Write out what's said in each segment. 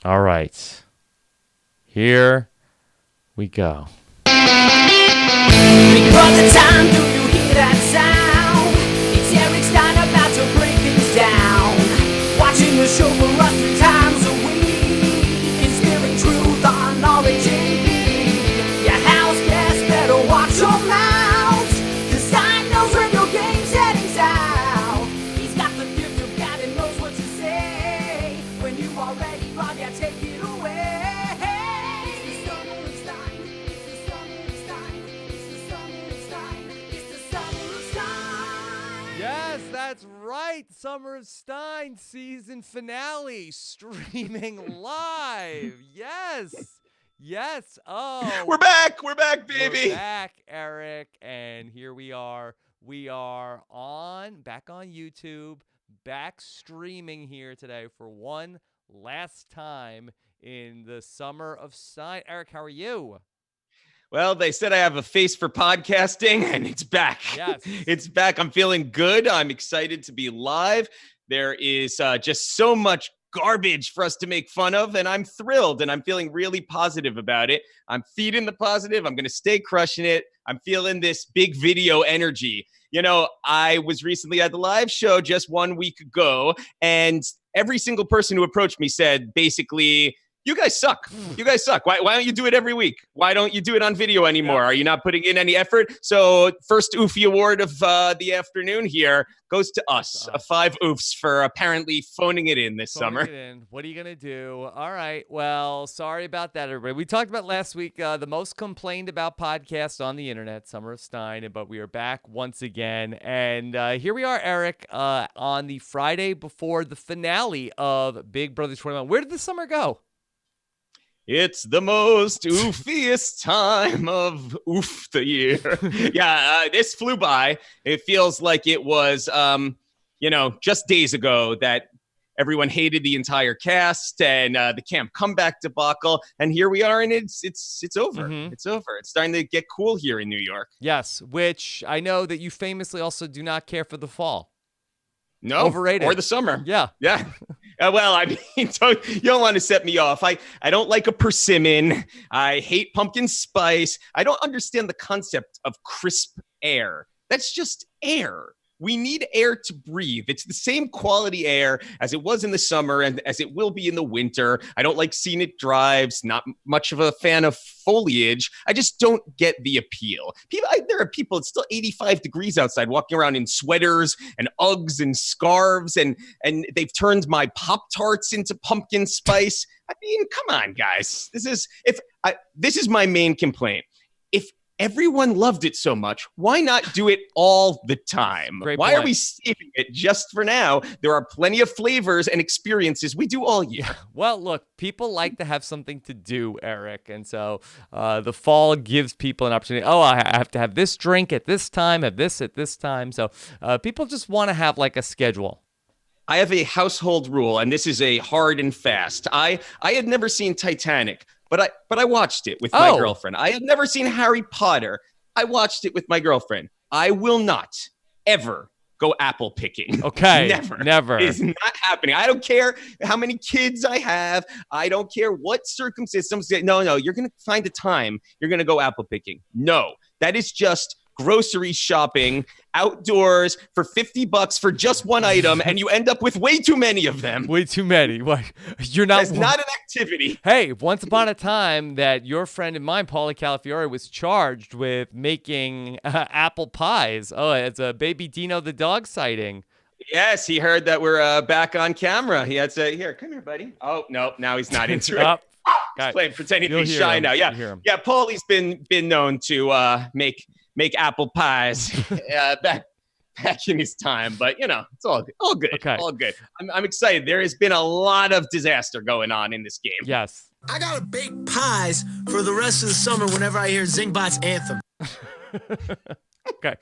All right. Here we go. Big brother time, do you hear that sound? It's Eric Stein about to break things down. Watching the show for us 3 times a week. Instilling truth on RHAP. Your house guests better watch your mouth. Cause Stein knows when your game's heading south. He's got the gift of gab and knows what to say. When you are ready, Bob, yeah, take it away. It's the summer of Stein. It's the summer of Stein. It's the summer of Stein. It's the summer of Stein. Yes, that's right. Summer of Stein season finale streaming live. Yes. Yes. Oh, We're back, baby. we're back, Eric, and here we are. We are back on YouTube, back streaming here today for one last time in the Summer of Stein. Eric, how are you? Well, they said I have a face for podcasting, and it's back. Yes. It's back. I'm feeling good. I'm excited to be live. There is just so much garbage for us to make fun of, and I'm thrilled, and I'm feeling really positive about it. I'm feeding the positive. I'm going to stay crushing it. I'm feeling this big video energy. You know, I was recently at the live show just 1 week ago, and every single person who approached me said, basically, you guys suck. You guys suck. Why don't you do it every week? Why don't you do it on video anymore? Yeah. Are you not putting in any effort? So first OOFY award of the afternoon here goes to us. 5 oofs for apparently phoning it in this summer. What are you going to do? All right. Well, sorry about that, everybody. We talked about last week the most complained about podcast on the internet, Summer of Stein, but we are back once again. And here we are, Eric, on the Friday before the finale of Big Brother 21. Where did the summer go? It's the most oofiest time of oof the year. Yeah, this flew by. It feels like it was, just days ago that everyone hated the entire cast and the camp comeback debacle. And here we are, and it's over. Mhm. It's over. It's starting to get cool here in New York. Yes, which I know that you famously also do not care for the fall. No, Overrated. or the summer. Yeah. Yeah. Well, I mean, you don't want to set me off. I don't like a persimmon. I hate pumpkin spice. I don't understand the concept of crisp air. That's just air. We need air to breathe. It's the same quality air as it was in the summer and as it will be in the winter. I don't like scenic drives, not much of a fan of foliage. I just don't get the appeal. There are people, it's still 85 degrees outside, walking around in sweaters and Uggs and scarves, and they've turned my Pop-Tarts into pumpkin spice. I mean, come on, guys. This is my main complaint. If everyone loved it so much, why not do it all the time? Great Why point. are we saving it just for now? There are plenty of flavors and experiences we do all year. Well, look, people like to have something to do, Eric. And so the fall gives people an opportunity. Oh, I have to have this drink at this time, have this at this time. So people just want to have like a schedule. I have a household rule, and this is a hard and fast. I had never seen Titanic, but I watched it with my Oh. girlfriend. I have never seen Harry Potter. I watched it with my girlfriend. I will not ever go apple picking. Okay. Never. It's not happening. I don't care how many kids I have. I don't care what circumstances. Some say, no, you're going to find a time. You're going to go apple picking. No, that is just grocery shopping outdoors for $50 for just one item, and you end up with way too many of them. Way too many. What? You're not. That's not an activity. Hey, once upon a time that your friend and mine, Paulie Calafiore, was charged with making apple pies. Oh, it's a baby Dino the dog sighting. Yes, he heard that we're back on camera. He had to say, here, come here, buddy. Oh, no, now he's not into it. He's playing, pretending to be shy now. Yeah, Paulie's been known to make apple pies back in his time, but it's all good. Okay. All good. I'm excited. There has been a lot of disaster going on in this game. Yes. I gotta bake pies for the rest of the summer whenever I hear Zingbot's anthem. Okay.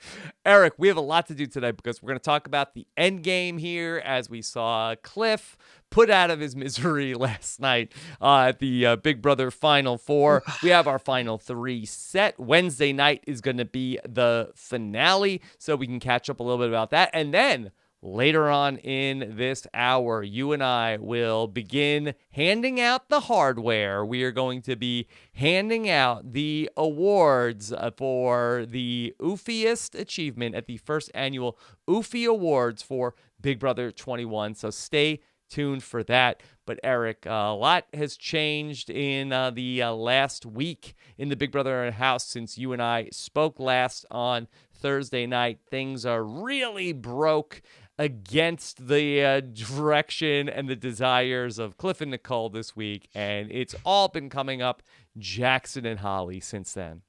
Eric, we have a lot to do today because we're going to talk about the end game here as we saw Cliff put out of his misery last night at the Big Brother Final Four. We have our Final Three set. Wednesday night is going to be the finale, so we can catch up a little bit about that. And then later on in this hour, you and I will begin handing out the hardware. We are going to be handing out the awards for the OOFYest achievement at the first annual OOFY Awards for Big Brother 21. So stay tuned for that. But Eric, a lot has changed in the last week in the Big Brother house since you and I spoke last on Thursday night. Things are really broke against the direction and the desires of Cliff and Nicole this week, and it's all been coming up Jackson and Holly since then.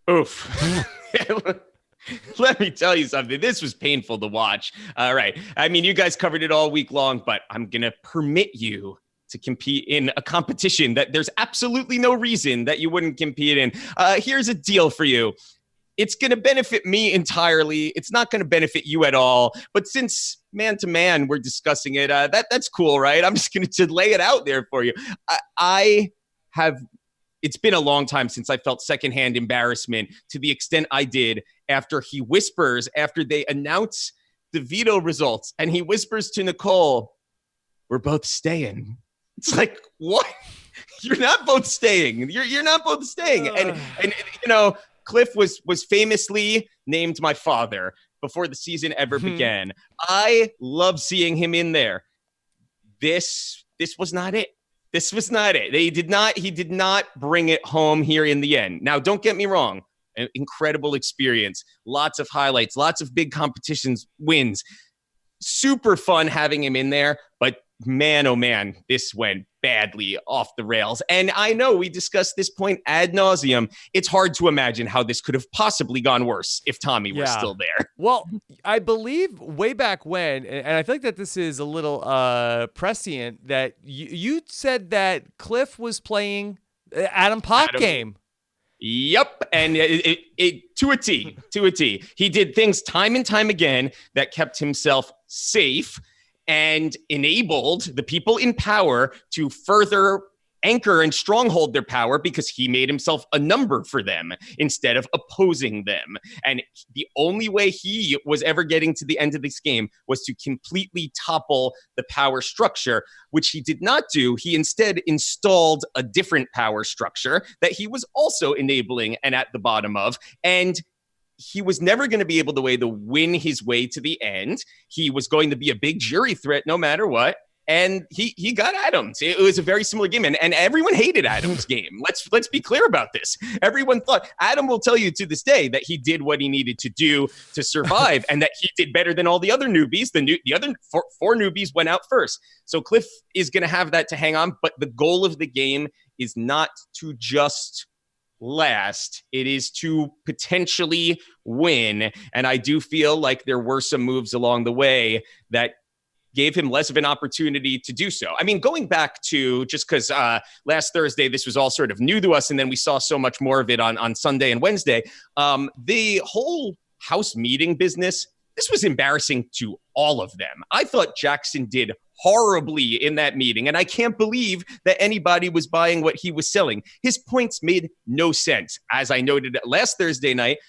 Oof. Let me tell you something. This was painful to watch. All right. I mean, you guys covered it all week long, but I'm going to permit you to compete in a competition that there's absolutely no reason that you wouldn't compete in. Here's a deal for you. It's going to benefit me entirely. It's not going to benefit you at all. But since man to man, we're discussing it, that's cool, right? I'm just going to lay it out there for you. It's been a long time since I felt secondhand embarrassment to the extent I did after he whispers, after they announce the veto results, and he whispers to Nicole, "We're both staying." It's like, what? You're not both staying. You're not both staying. And you know, Cliff was famously named my father before the season ever began. I love seeing him in there. This was not it. This was not it. He did not bring it home here in the end. Now, don't get me wrong. An incredible experience. Lots of highlights, lots of big competitions, wins. Super fun having him in there, but man, oh man, this went badly off the rails. And I know we discussed this point ad nauseum. It's hard to imagine how this could have possibly gone worse if Tommy were still there. Well, I believe way back when, and I think that this is a little prescient, that you said that Cliff was playing Adam Pop game. Yep, and it to a T. He did things time and time again that kept himself safe and enabled the people in power to further anchor and stronghold their power because he made himself a number for them instead of opposing them. And the only way he was ever getting to the end of this game was to completely topple the power structure, which he did not do. He instead installed a different power structure that he was also enabling and at the bottom of. And he was never going to be able to win his way to the end. He was going to be a big jury threat no matter what. And he got Adams. It was a very similar game. And everyone hated Adams' game. Let's be clear about this. Everyone thought, Adam will tell you to this day that he did what he needed to do to survive and that he did better than all the other newbies. The other four newbies went out first. So Cliff is going to have that to hang on. But the goal of the game is not to just last. It is to potentially win. And I do feel like there were some moves along the way that gave him less of an opportunity to do so. I mean, going back to just because last Thursday, this was all sort of new to us, and then we saw so much more of it on Sunday and Wednesday. The whole house meeting business, this was embarrassing to all of them. I thought Jackson did horribly in that meeting, and I can't believe that anybody was buying what he was selling. His points made no sense. As I noted last Thursday night,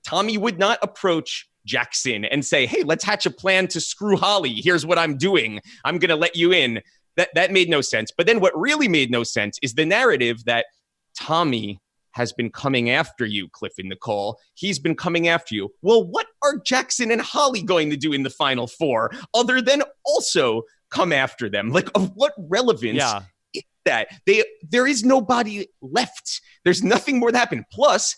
Tommy would not approach Jackson and say, "Hey, let's hatch a plan to screw Holly. Here's what I'm doing. I'm going to let you in." That made no sense. But then what really made no sense is the narrative that Tommy has been coming after you, Cliff and Nicole. He's been coming after you. Well, what are Jackson and Holly going to do in the Final Four other than also come after them? Like, of what relevance is that? There is nobody left. There's nothing more that happened. Plus,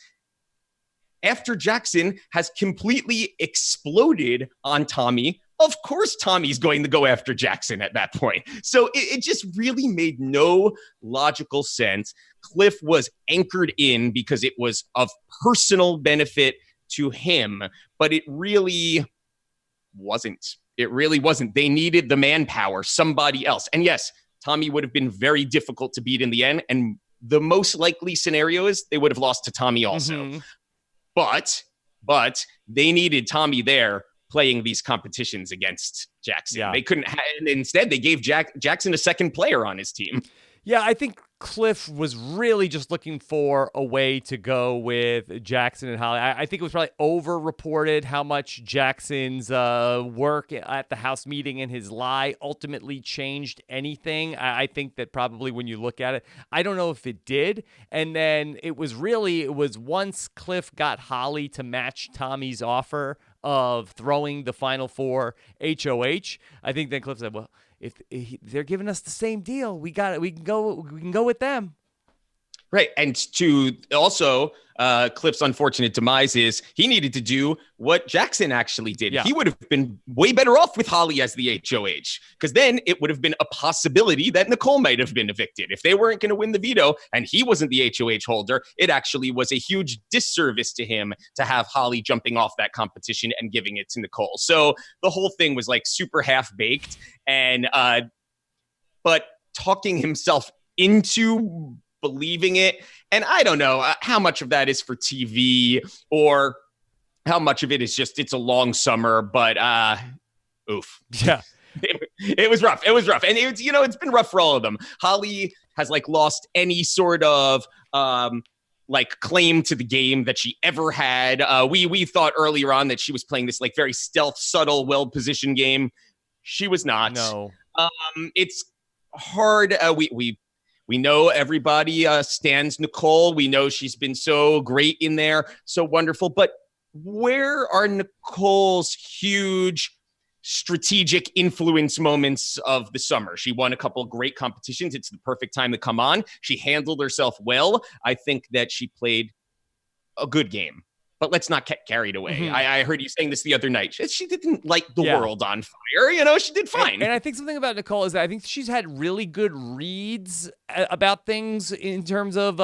after Jackson has completely exploded on Tommy, of course Tommy's going to go after Jackson at that point. So it just really made no logical sense. Cliff was anchored in because it was of personal benefit to him, but it really wasn't. It really wasn't. They needed the manpower, somebody else. And yes, Tommy would have been very difficult to beat in the end. And the most likely scenario is they would have lost to Tommy also. Mm-hmm. But they needed Tommy there playing these competitions against Jackson. Yeah. They couldn't and instead they gave Jackson a second player on his team. Yeah, I think Cliff was really just looking for a way to go with Jackson and Holly. I think it was probably over-reported how much Jackson's work at the House meeting and his lie ultimately changed anything. I think that probably when you look at it, I don't know if it did. And then it was once Cliff got Holly to match Tommy's offer of throwing the Final Four HOH, I think then Cliff said, well, if they're giving us the same deal, we got it. We can go with them. Right. And to also Cliff's unfortunate demise is he needed to do what Jackson actually did. Yeah. He would have been way better off with Holly as the HOH, because then it would have been a possibility that Nicole might have been evicted. If they weren't going to win the veto and he wasn't the HOH holder, it actually was a huge disservice to him to have Holly jumping off that competition and giving it to Nicole. So the whole thing was like super half-baked, and but talking himself into believing it. And I don't know how much of that is for TV or how much of it is just it's a long summer, but oof. Yeah. It was rough. It was rough. And it's, it's been rough for all of them. Holly has like lost any sort of like claim to the game that she ever had. We thought earlier on that she was playing this like very stealth, subtle, well-positioned game. She was not. No. It's hard. We know everybody stands Nicole. We know she's been so great in there, so wonderful. But where are Nicole's huge strategic influence moments of the summer? She won a couple of great competitions. It's the perfect time to come on. She handled herself well. I think that she played a good game. But let's not get carried away. Mm-hmm. I heard you saying this the other night. She didn't light the world on fire. She did fine. And I think something about Nicole is that I think she's had really good reads about things in terms of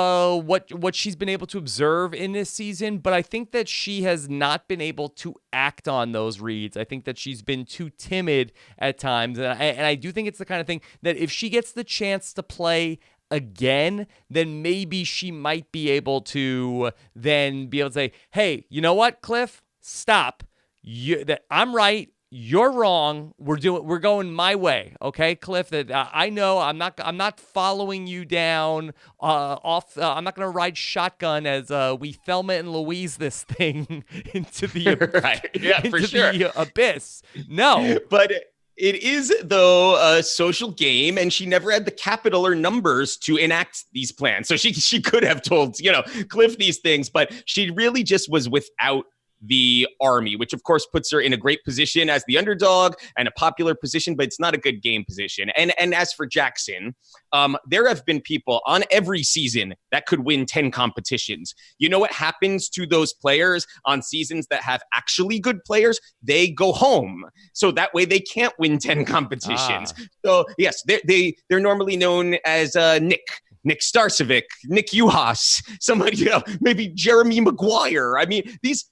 what she's been able to observe in this season. But I think that she has not been able to act on those reads. I think that she's been too timid at times. And I do think it's the kind of thing that if she gets the chance to play again, then maybe she might be able to say, hey, you know what, Cliff? Stop. I'm right. You're wrong. We're going my way. Okay, Cliff, that I know I'm not following you down off. I'm not going to ride shotgun as we Thelma and Louise this thing into the right. Yeah, into for sure. the abyss. No. But it is, though, a social game, and she never had the capital or numbers to enact these plans. So she could have told, Cliff these things, but she really just was without the army, which of course puts her in a great position as the underdog and a popular position, but it's not a good game position. And as for Jackson, there have been people on every season that could win 10 competitions. You know what happens to those players on seasons that have actually good players? They go home. So that way they can't win 10 competitions. So yes, they're normally known as Nick Starcevic, Nick Uhas, somebody, maybe Jeremy Maguire. I mean, these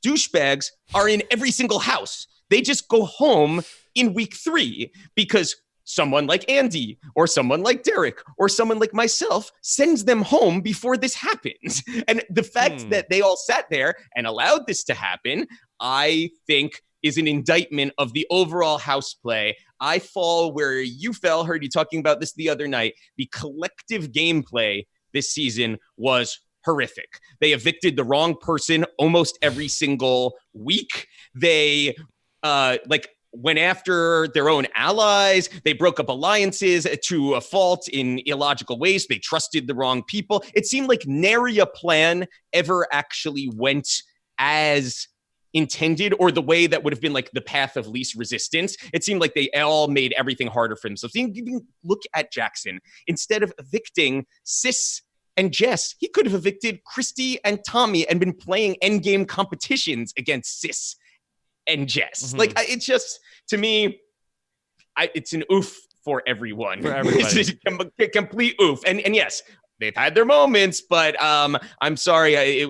douchebags are in every single house. They just go home in week 3 because someone like Andy or someone like Derek or someone like myself sends them home before this happens. And the fact that they all sat there and allowed this to happen, I think is an indictment of the overall house play. I fall where you fell. Heard you talking about this the other night. The collective gameplay this season was horrific. They evicted the wrong person almost every single week. They went after their own allies. They broke up alliances to a fault in illogical ways. They trusted the wrong people. It seemed like nary a plan ever actually went as intended or the way that would have been like the path of least resistance. It seemed like they all made everything harder for themselves. Even look at Jackson. Instead of evicting Sis and Jess, he could have evicted Christy and Tommy and been playing endgame competitions against Sis and Jess. Mm-hmm. Like, it's just, to me, it's an oof for everyone. For everybody. It's a complete oof. And yes, they've had their moments, but I'm sorry,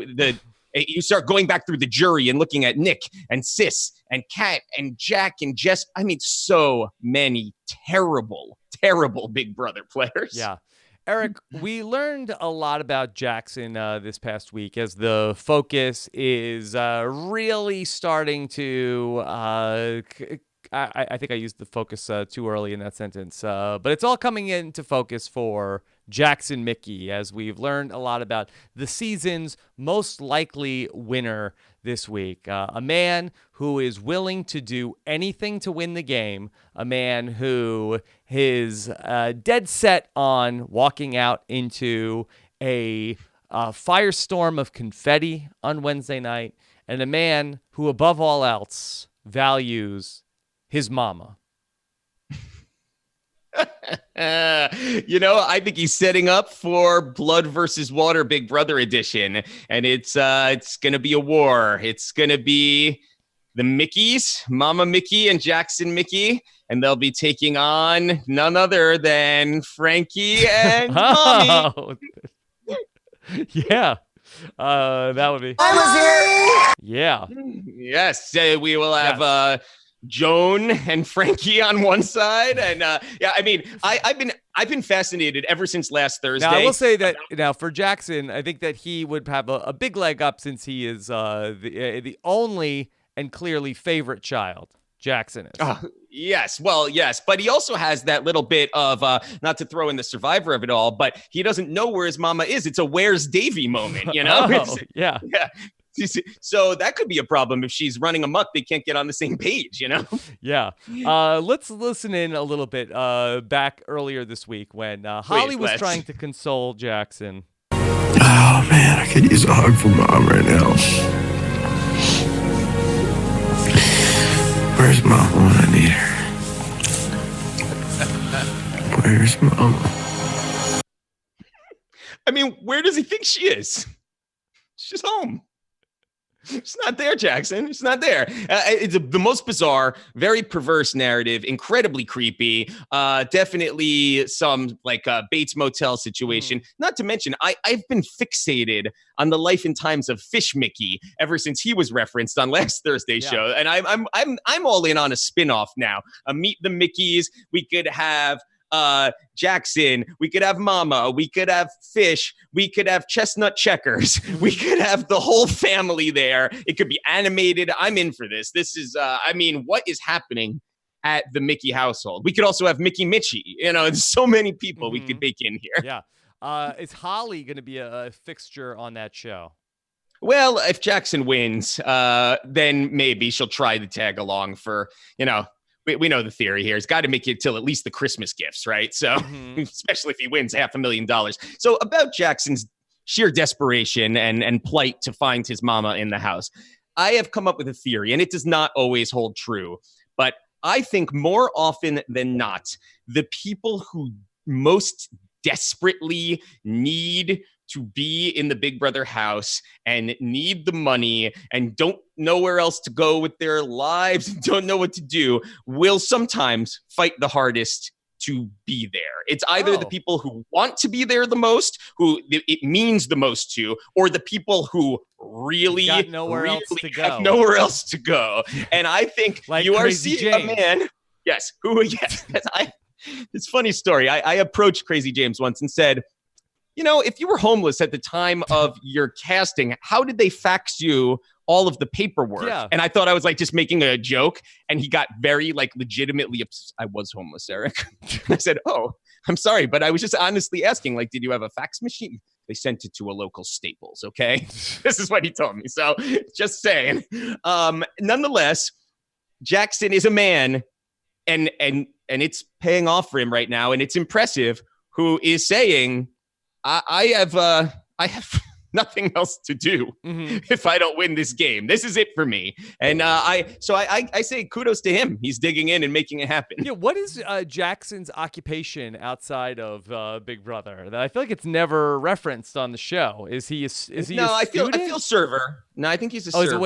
you start going back through the jury and looking at Nick and Sis and Kat and Jack and Jess. I mean, so many terrible, terrible Big Brother players. Yeah. Eric, we learned a lot about Jackson this past week as the focus is really starting to I think I used the focus too early in that sentence. But it's all coming into focus for Jackson Mickey, as we've learned a lot about the season's most likely winner this week. A man who is willing to do anything to win the game. A man who is dead set on walking out into a firestorm of confetti on Wednesday night. And a man who, above all else, values his mama. I think he's setting up for Blood versus Water Big Brother edition, and it's gonna be a war. It's gonna be the Mickeys, Mama Mickey and Jackson Mickey, and they'll be taking on none other than Frankie and Mommy. Oh, yeah. That would be. I was here. Yeah. Yes, we will have Joan and Frankie on one side, and I've been fascinated ever since last Thursday. Now I will say that now for Jackson, I think that he would have a big leg up since he is the only and clearly favorite child. Jackson is. Yes, well, yes, but he also has that little bit of not to throw in the survivor of it all, but he doesn't know where his mama is. It's a "Where's Davy" moment, Yeah. So that could be a problem if she's running amok. They can't get on the same page, Yeah. Let's listen in a little bit back earlier this week when Holly was trying to console Jackson. Oh man, I could use a hug from Mom right now. Where's Mom when I need her? Where's Mom? I mean, where does he think she is? She's home. It's not there, Jackson. It's not there. It's the most bizarre, very perverse narrative, incredibly creepy. Definitely some Bates Motel situation. Not to mention, I've been fixated on the life and times of Fish Mickey ever since he was referenced on last Thursday's show, and I'm all in on a spinoff now. Meet the Mickeys. We could have Jackson, we could have Mama, we could have Fish, we could have Chestnut Checkers, we could have the whole family there. It could be animated. I'm in for this. This is, what is happening at the Mickey household? We could also have Mickey Mitchie. There's so many people we could bake in here. Yeah. Is Holly going to be a fixture on that show? Well, if Jackson wins, then maybe she'll try to tag along for, we know the theory here. It's got to make it till at least the Christmas gifts, right? So, especially if he wins $500,000. So about Jackson's sheer desperation and plight to find his mama in the house, I have come up with a theory, and it does not always hold true. But I think more often than not, the people who most desperately need to be in the Big Brother house and need the money and don't know where else to go with their lives and don't know what to do will sometimes fight the hardest to be there. It's either the people who want to be there the most, who it means the most to, or the people who really got nowhere else to go. Have nowhere else to go. And I think you are seeing a man. Yes. It's a funny story. I approached Crazy James once and said, if you were homeless at the time of your casting, how did they fax you all of the paperwork? Yeah. And I thought I was just making a joke. And he got very legitimately upset. I was homeless, Eric. I said, oh, I'm sorry. But I was just honestly asking, did you have a fax machine? They sent it to a local Staples. Okay. This is what he told me. So just saying. Nonetheless, Jackson is a man and it's paying off for him right now. And it's impressive, who is saying, I have nothing else to do if I don't win this game. This is it for me. And I say kudos to him. He's digging in and making it happen. Yeah. What is Jackson's occupation outside of Big Brother? I feel like it's never referenced on the show. Is he? No, I feel server. No, I think he's a server.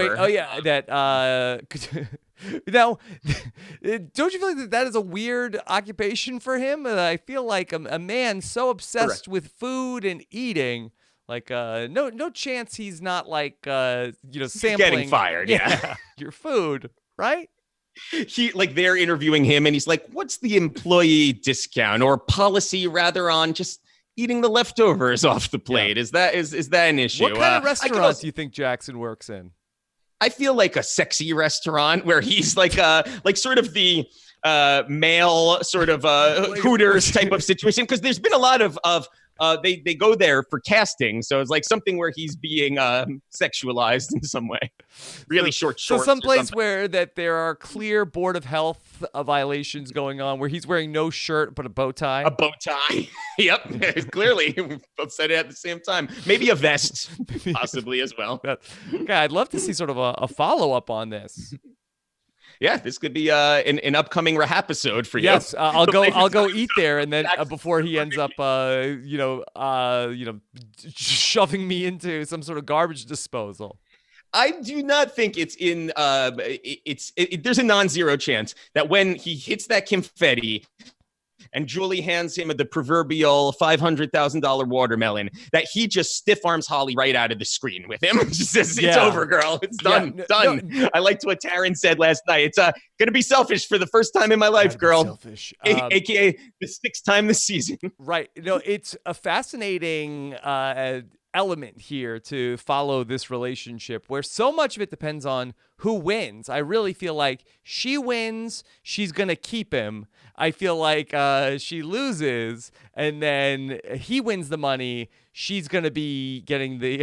Now, don't you feel like that is a weird occupation for him? I feel like a man so obsessed with food and eating, no chance he's not sampling, getting fired. Yeah. Your food, right? He they're interviewing him, and he's like, "What's the employee discount or policy rather on just eating the leftovers off the plate? Yeah. Is that an issue?" What kind of restaurants do you think Jackson works in? I feel like a sexy restaurant where he's like sort of the male sort of Hooters type of situation, because there's been a lot of they go there for casting, so it's like something where he's being sexualized in some way. Really short So shorts. someplace where that there are clear Board of Health violations going on, where he's wearing no shirt but a bow tie. A bow tie. Yep, clearly we both said it at the same time. Maybe a vest, possibly as well. Okay, I'd love to see sort of a follow up on this. Yeah, this could be an upcoming RHAP episode for you. Yes, I'll go eat there, and then before he ends up, shoving me into some sort of garbage disposal. I do not think it's in. There's a non-zero chance that when he hits that confetti, and Julie hands him the proverbial $500,000 watermelon, that he just stiff arms Holly right out of the screen with him. Just says, it's over, girl. It's done. Done. No. I liked what Taryn said last night. It's going to be selfish for the first time in my life, girl. Selfish. AKA the 6th time this season. Right. It's a fascinating element here to follow this relationship where so much of it depends on who wins. I really feel like she wins, she's going to keep him. I feel like she loses and then he wins the money. She's going to be getting the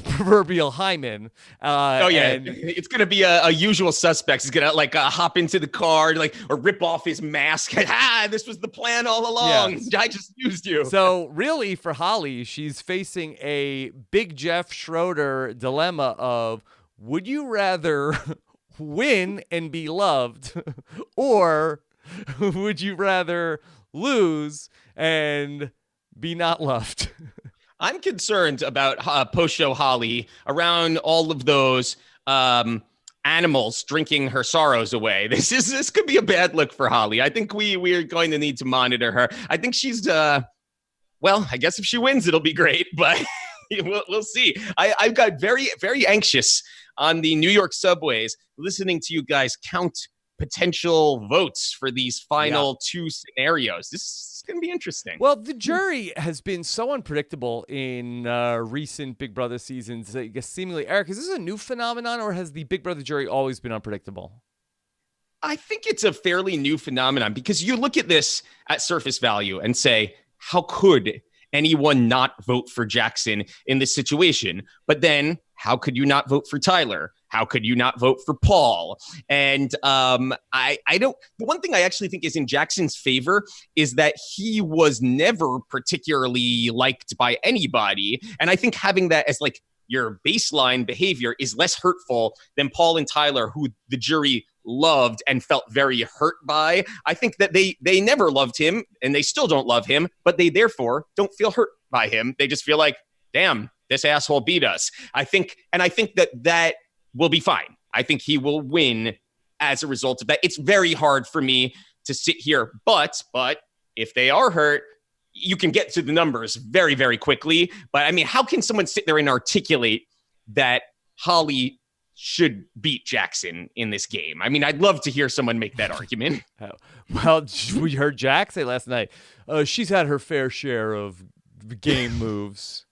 proverbial hymen. It's going to be a usual suspect. He's going to hop into the car or rip off his mask. This was the plan all along. Yes. I just used you. So really for Holly, she's facing a big Jeff Schroeder dilemma of, would you rather win and be loved, or would you rather lose and be not loved? I'm concerned about post-show Holly around all of those animals drinking her sorrows away. This could be a bad look for Holly. I think we're going to need to monitor her. I think she's I guess if she wins, it'll be great, but we'll see. I've got very, very anxious on the New York subways listening to you guys count potential votes for these final 2 scenarios. This is going to be interesting. Well, the jury has been so unpredictable in recent Big Brother seasons. I guess seemingly, Eric, is this a new phenomenon, or has the Big Brother jury always been unpredictable? I think it's a fairly new phenomenon, because you look at this at surface value and say, how could anyone not vote for Jackson in this situation? But then how could you not vote for Tyler? How could you not vote for Paul? And I don't. The one thing I actually think is in Jackson's favor is that he was never particularly liked by anybody. And I think having that as your baseline behavior is less hurtful than Paul and Tyler, who the jury loved and felt very hurt by. I think that they never loved him and they still don't love him, but they therefore don't feel hurt by him. They just feel like, damn, this asshole beat us. I think that will be fine. I think he will win as a result of that. It's very hard for me to sit here, but if they are hurt, you can get to the numbers very, very quickly. But I mean, how can someone sit there and articulate that Holly should beat Jackson in this game? I mean, I'd love to hear someone make that argument. Well, we heard Jack say last night, she's had her fair share of game moves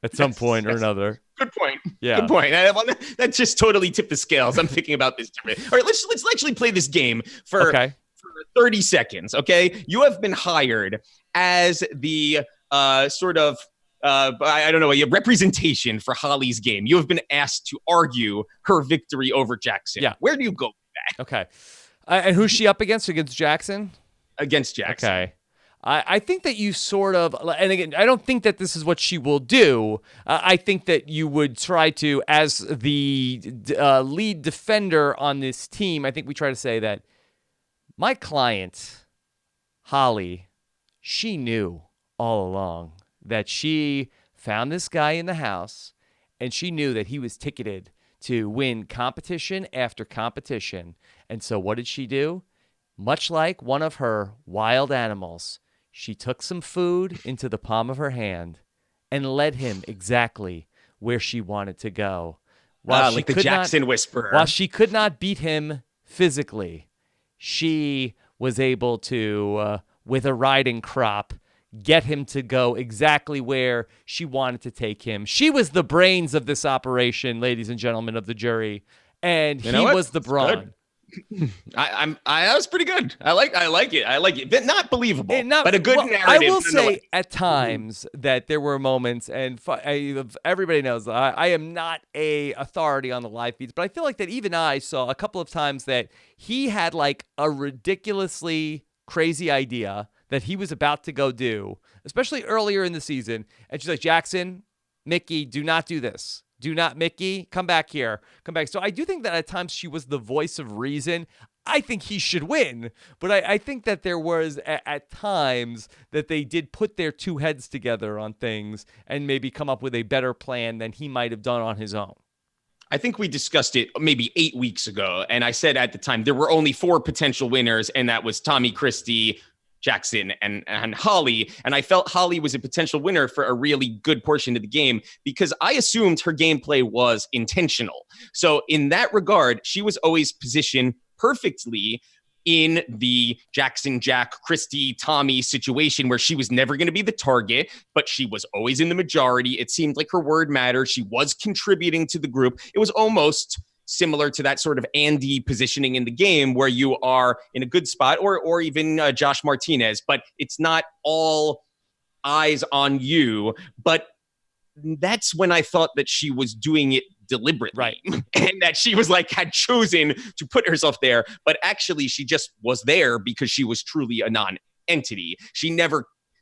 at some point or another. Good point. Yeah. Good point. That just totally tipped the scales. I'm thinking about this differently. All right, let's actually play this game for 30 seconds, okay? You have been hired as the sort of I don't know, a representation for Holly's game. You have been asked to argue her victory over Jackson. Yeah. Where do you go with that? Okay. And who's she up against? Against Jackson? Against Jackson. Okay. I think that you sort of, and again, I don't think that this is what she will do. I think that you would try to, as the lead defender on this team, I think we try to say that my client, Holly, she knew all along that she found this guy in the house, and she knew that he was ticketed to win competition after competition. And so what did she do? Much like one of her wild animals, she took some food into the palm of her hand and led him exactly where she wanted to go. Like the Jackson Whisperer. While she could not beat him physically, she was able to, with a riding crop, get him to go exactly where she wanted to take him. She was the brains of this operation, ladies and gentlemen of the jury, and You he know what? was the It's brawn. good. That was pretty good. I like it. But not believable, but a good narrative. I will nonetheless. say at times that there were moments, and everybody knows I am not a authority on the live feeds, but I feel like that even I saw a couple of times that he had like a ridiculously crazy idea that he was about to go do, especially earlier in the season. And she's like, Jackson, Mickey, do not do this. Do not, Mickey, come back here. Come back. So I do think that at times she was the voice of reason. I think he should win, but I think that there was at times that they did put their two heads together on things and maybe come up with a better plan than he might have done on his own. I think we discussed it maybe 8 weeks ago, and I said at the time there were only 4 potential winners, and that was Tommy Christie, Jackson, and Holly. And I felt Holly was a potential winner for a really good portion of the game because I assumed her gameplay was intentional. So in that regard, she was always positioned perfectly in the Jackson, Jack, Christie, Tommy situation where she was never going to be the target, but she was always in the majority. It seemed like her word mattered. She was contributing to the group. It was almost similar to that sort of Andy positioning in the game where you are in a good spot, or even Josh Martinez, but it's not all eyes on you. But that's when I thought that she was doing it deliberately, right? And that she was like had chosen to put herself there, but actually she just was there because she was truly a non-entity.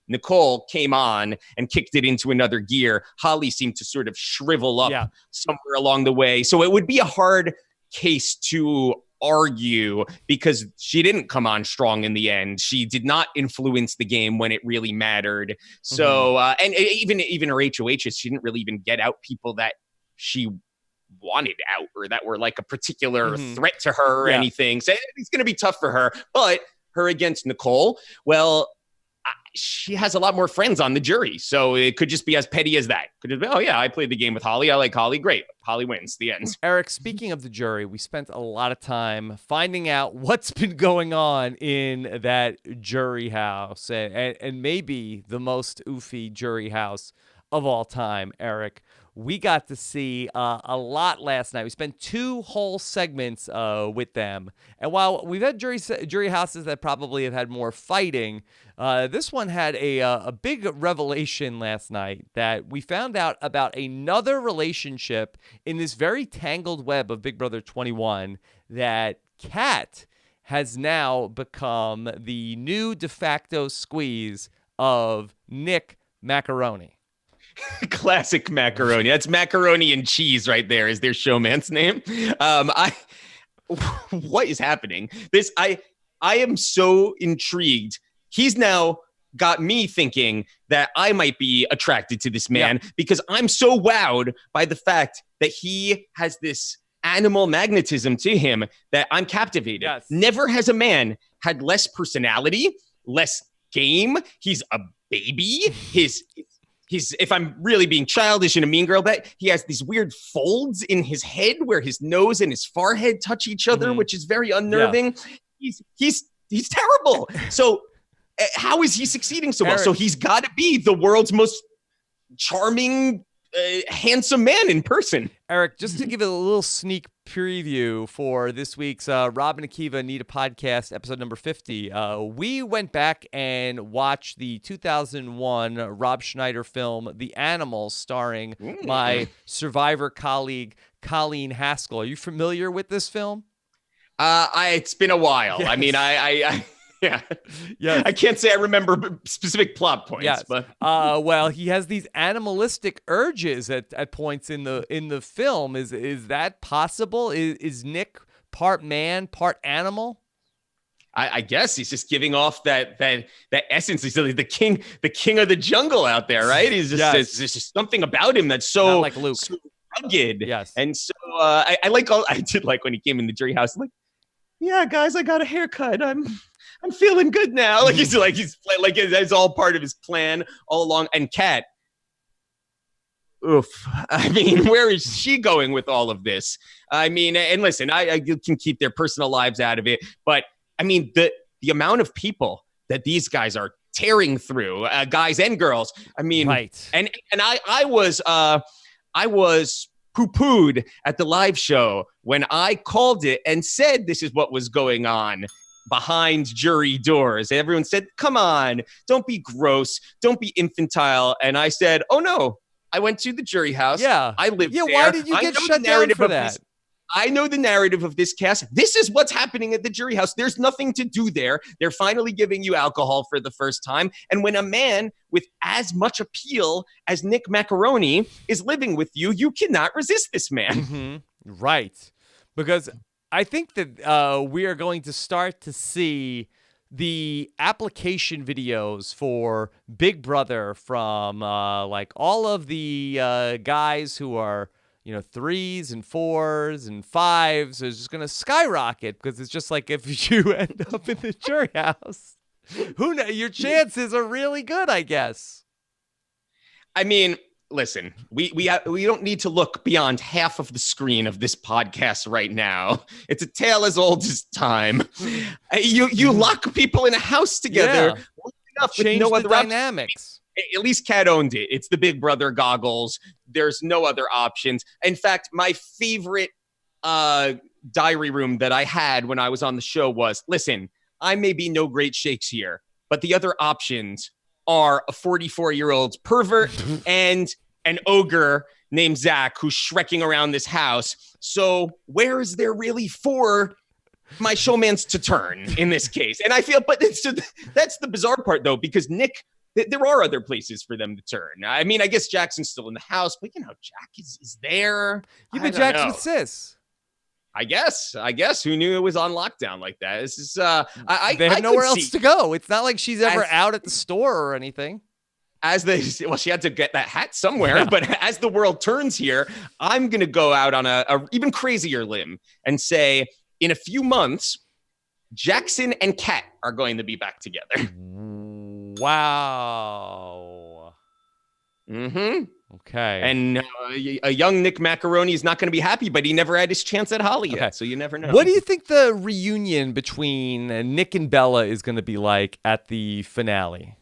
Nicole came on and kicked it into another gear. Holly seemed to sort of shrivel up somewhere along the way. So it would be a hard case to argue because she didn't come on strong in the end. She did not influence the game when it really mattered. So, and even her HOHs, she didn't really even get out people that she wanted out or that were like a particular threat to her or anything. So it's going to be tough for her. But her against Nicole, well, she has a lot more friends on the jury. So it could just be as petty as that. Could just be, oh, yeah, I played the game with Holly. I like Holly. Great. Holly wins. The end. Eric, speaking of the jury, we spent a lot of time finding out what's been going on in that jury house and maybe the most OOFY jury house of all time, Eric. We got to see a lot last night. We spent 2 whole segments with them. And while we've had jury houses that probably have had more fighting, this one had a big revelation last night that we found out about another relationship in this very tangled web of Big Brother 21 that Kat has now become the new de facto squeeze of Nick Macaroni. Classic macaroni. That's macaroni and cheese right there is their showman's name. What is happening? I am so intrigued. He's now got me thinking that I might be attracted to this man because I'm so wowed by the fact that he has this animal magnetism to him that I'm captivated. Yes. Never has a man had less personality, less game. He's a baby. He's, if I'm really being childish and a mean girl, that he has these weird folds in his head where his nose and his forehead touch each other, which is very unnerving. Yeah. He's terrible. So how is he succeeding so well? Eric, so he's got to be the world's most charming, handsome man in person. Eric, just to give it a little sneak preview for this week's Rob and Akiva Need a Podcast, episode number 50, we went back and watched the 2001 Rob Schneider film, The Animals, starring my Survivor colleague, Colleen Haskell. Are you familiar with this film? It's been a while. Yes. I mean, yeah. Yes. I can't say I remember specific plot points, yes. but well, he has these animalistic urges at points in the film. Is that possible? Is Nick part man, part animal? I guess he's just giving off that essence. He's the king of the jungle out there, right? He's just there's just something about him that's so not like Luke. So rugged. Yes. And so I did like when he came in the jury house. I'm like, yeah, guys, I got a haircut. I'm feeling good now. Like he's it's all part of his plan all along. And Kat, oof. I mean, where is she going with all of this? I mean, and listen, you can keep their personal lives out of it, but I mean, the amount of people that these guys are tearing through, guys and girls. I mean, right. And I was poo-pooed at the live show when I called it and said this is what was going on behind jury doors. Everyone said, come on, don't be gross, don't be infantile. And I said, oh no, I went to the jury house. Yeah. I lived there. Why did you I get know the shut down narrative for of that? this. I know the narrative of this cast. This is what's happening at the jury house. There's nothing to do there. They're finally giving you alcohol for the first time. And when a man with as much appeal as Nick Macaroni is living with you, you cannot resist this man. Mm-hmm. Right. Because I think that we are going to start to see the application videos for Big Brother from like all of the guys who are, 3s and 4s and 5s is just going to skyrocket, because it's just like if you end up in the jury house, your chances are really good, I guess. I mean, listen, we don't need to look beyond half of the screen of this podcast right now. It's a tale as old as time. You lock people in a house together, enough with change no the other dynamics. At least Kat owned it. It's the Big Brother goggles. There's no other options. In fact, my favorite diary room that I had when I was on the show was, listen, I may be no great shakes here, but the other options are a 44-year-old pervert and an ogre named Zach who's shrekking around this house. So where is there really for my showmans to turn in this case? And I feel, but that's the bizarre part, though, because Nick, there are other places for them to turn. I mean, I guess Jackson's still in the house, but Jack is there. But Jackson with sis. I guess who knew it was on lockdown like that? This is they have nowhere else to go. It's not like she's ever out at the store or anything. She had to get that hat somewhere. But as the world turns here, I'm gonna go out on a even crazier limb and say, in a few months, Jackson and Kat are going to be back together. Wow. Mm-hmm. Okay. And a young Nick Macaroni is not going to be happy, but he never had his chance at Holly yet, so you never know. What do you think the reunion between Nick and Bella is going to be like at the finale?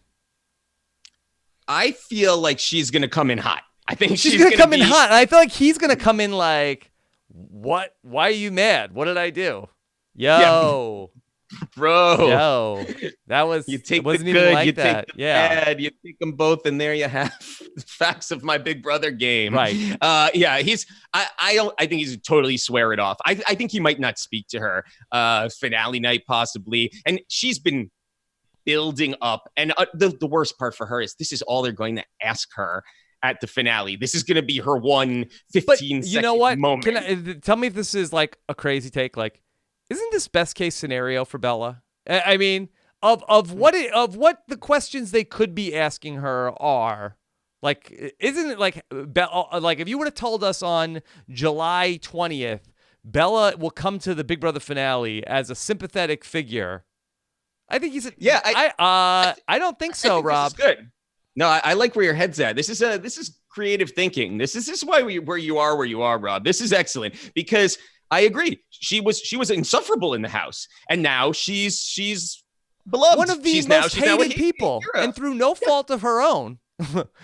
I feel like she's going to come in hot. I think she's going to come in hot. And I feel like he's going to come in like, what? Why are you mad? What did I do? Yo. Yeah. Bro, that was you take wasn't the even good, like you that. take the bad, you take them both, and there you have the facts of my Big Brother game. Right? He's. I think he's totally swear it off. I think he might not speak to her finale night possibly, and she's been building up. And the worst part for her is this is all they're going to ask her at the finale. This is going to be her 15 you know what? moment. Tell me if this is like a crazy take. Like, isn't this best case scenario for Bella? I mean, of what the questions they could be asking her are, like, isn't it like if you would have told us on July 20th, Bella will come to the Big Brother finale as a sympathetic figure? I think you said, I don't think so, Rob. This is good. No, I like where your head's at. This is creative thinking. This is why where you are, Rob. This is excellent because I agree. She was insufferable in the house, and now she's beloved. One of the most hated people, and through no fault of her own.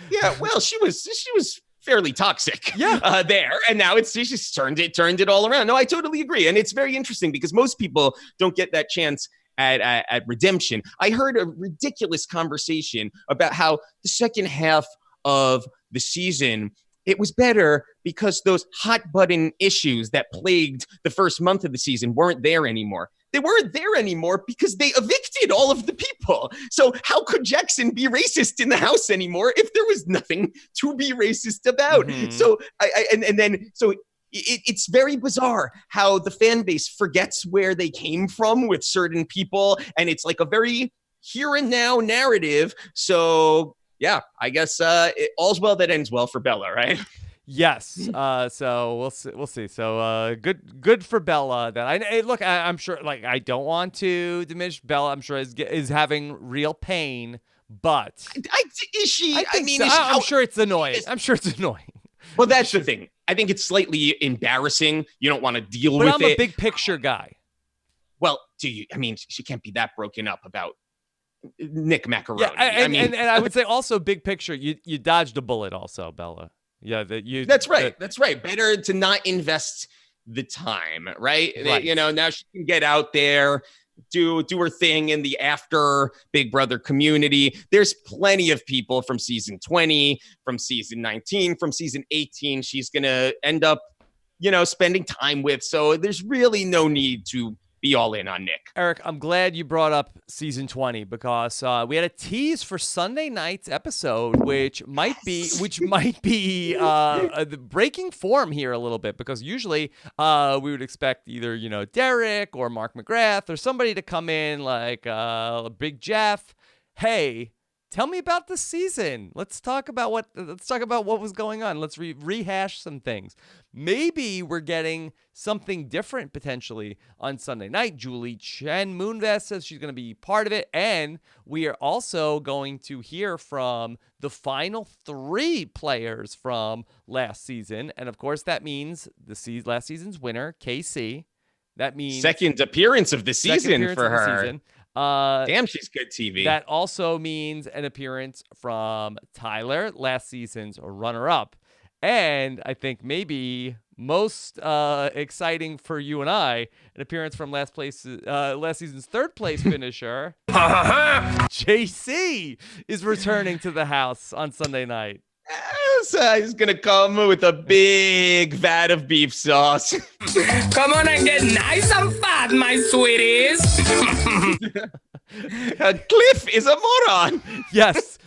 Yeah, well, she was fairly toxic. Yeah, there, and now she's turned it all around. No, I totally agree, and it's very interesting because most people don't get that chance at redemption. I heard a ridiculous conversation about how the second half of the season, it was better because those hot button issues that plagued the first month of the season weren't there anymore. They weren't there anymore because they evicted all of the people. So how could Jackson be racist in the house anymore if there was nothing to be racist about? Mm-hmm. So it's very bizarre how the fan base forgets where they came from with certain people, and it's like a very here and now narrative. So yeah, I guess all's well that ends well for Bella, right? Yes. So we'll see. So good for Bella. That I'm sure. Like, I don't want to diminish Bella. I'm sure is having real pain, but is she? I'm sure it's annoying. I'm sure it's annoying. Well, that's the thing. I think it's slightly embarrassing. You don't want to deal with it. But I'm a big picture guy. Well, do you? I mean, she can't be that broken up about Nick Macaroni. Yeah, and I would say also big picture. You dodged a bullet, also, Bella. Yeah, That's right. That's right. Better to not invest the time, right? Right. You know, now she can get out there, do her thing in the after Big Brother community. There's plenty of people from season 20, from season 19, from season 18 she's going to end up, you know, spending time with. So there's really no need to be all in on Nick. Eric, I'm glad you brought up season 20 because we had a tease for Sunday night's episode, which might be the breaking form here a little bit, because usually we would expect either, you know, Derek or Mark McGrath or somebody to come in like Big Jeff. Hey, tell me about the season. Let's talk about what was going on. Let's rehash some things. Maybe we're getting something different potentially on Sunday night. Julie Chen Moonves says she's going to be part of it. And we are also going to hear from the final 3 players from last season. And of course, that means last season's winner, KC. That means second appearance of the season for her. Damn, she's good TV. That also means an appearance from Tyler, last season's runner-up. And I think maybe most exciting for you and I, an appearance from last season's third place finisher, JC, is returning to the house on Sunday night. He's going to come with a big vat of beef sauce. Come on and get nice and fat, my sweeties. Cliff is a moron. Yes.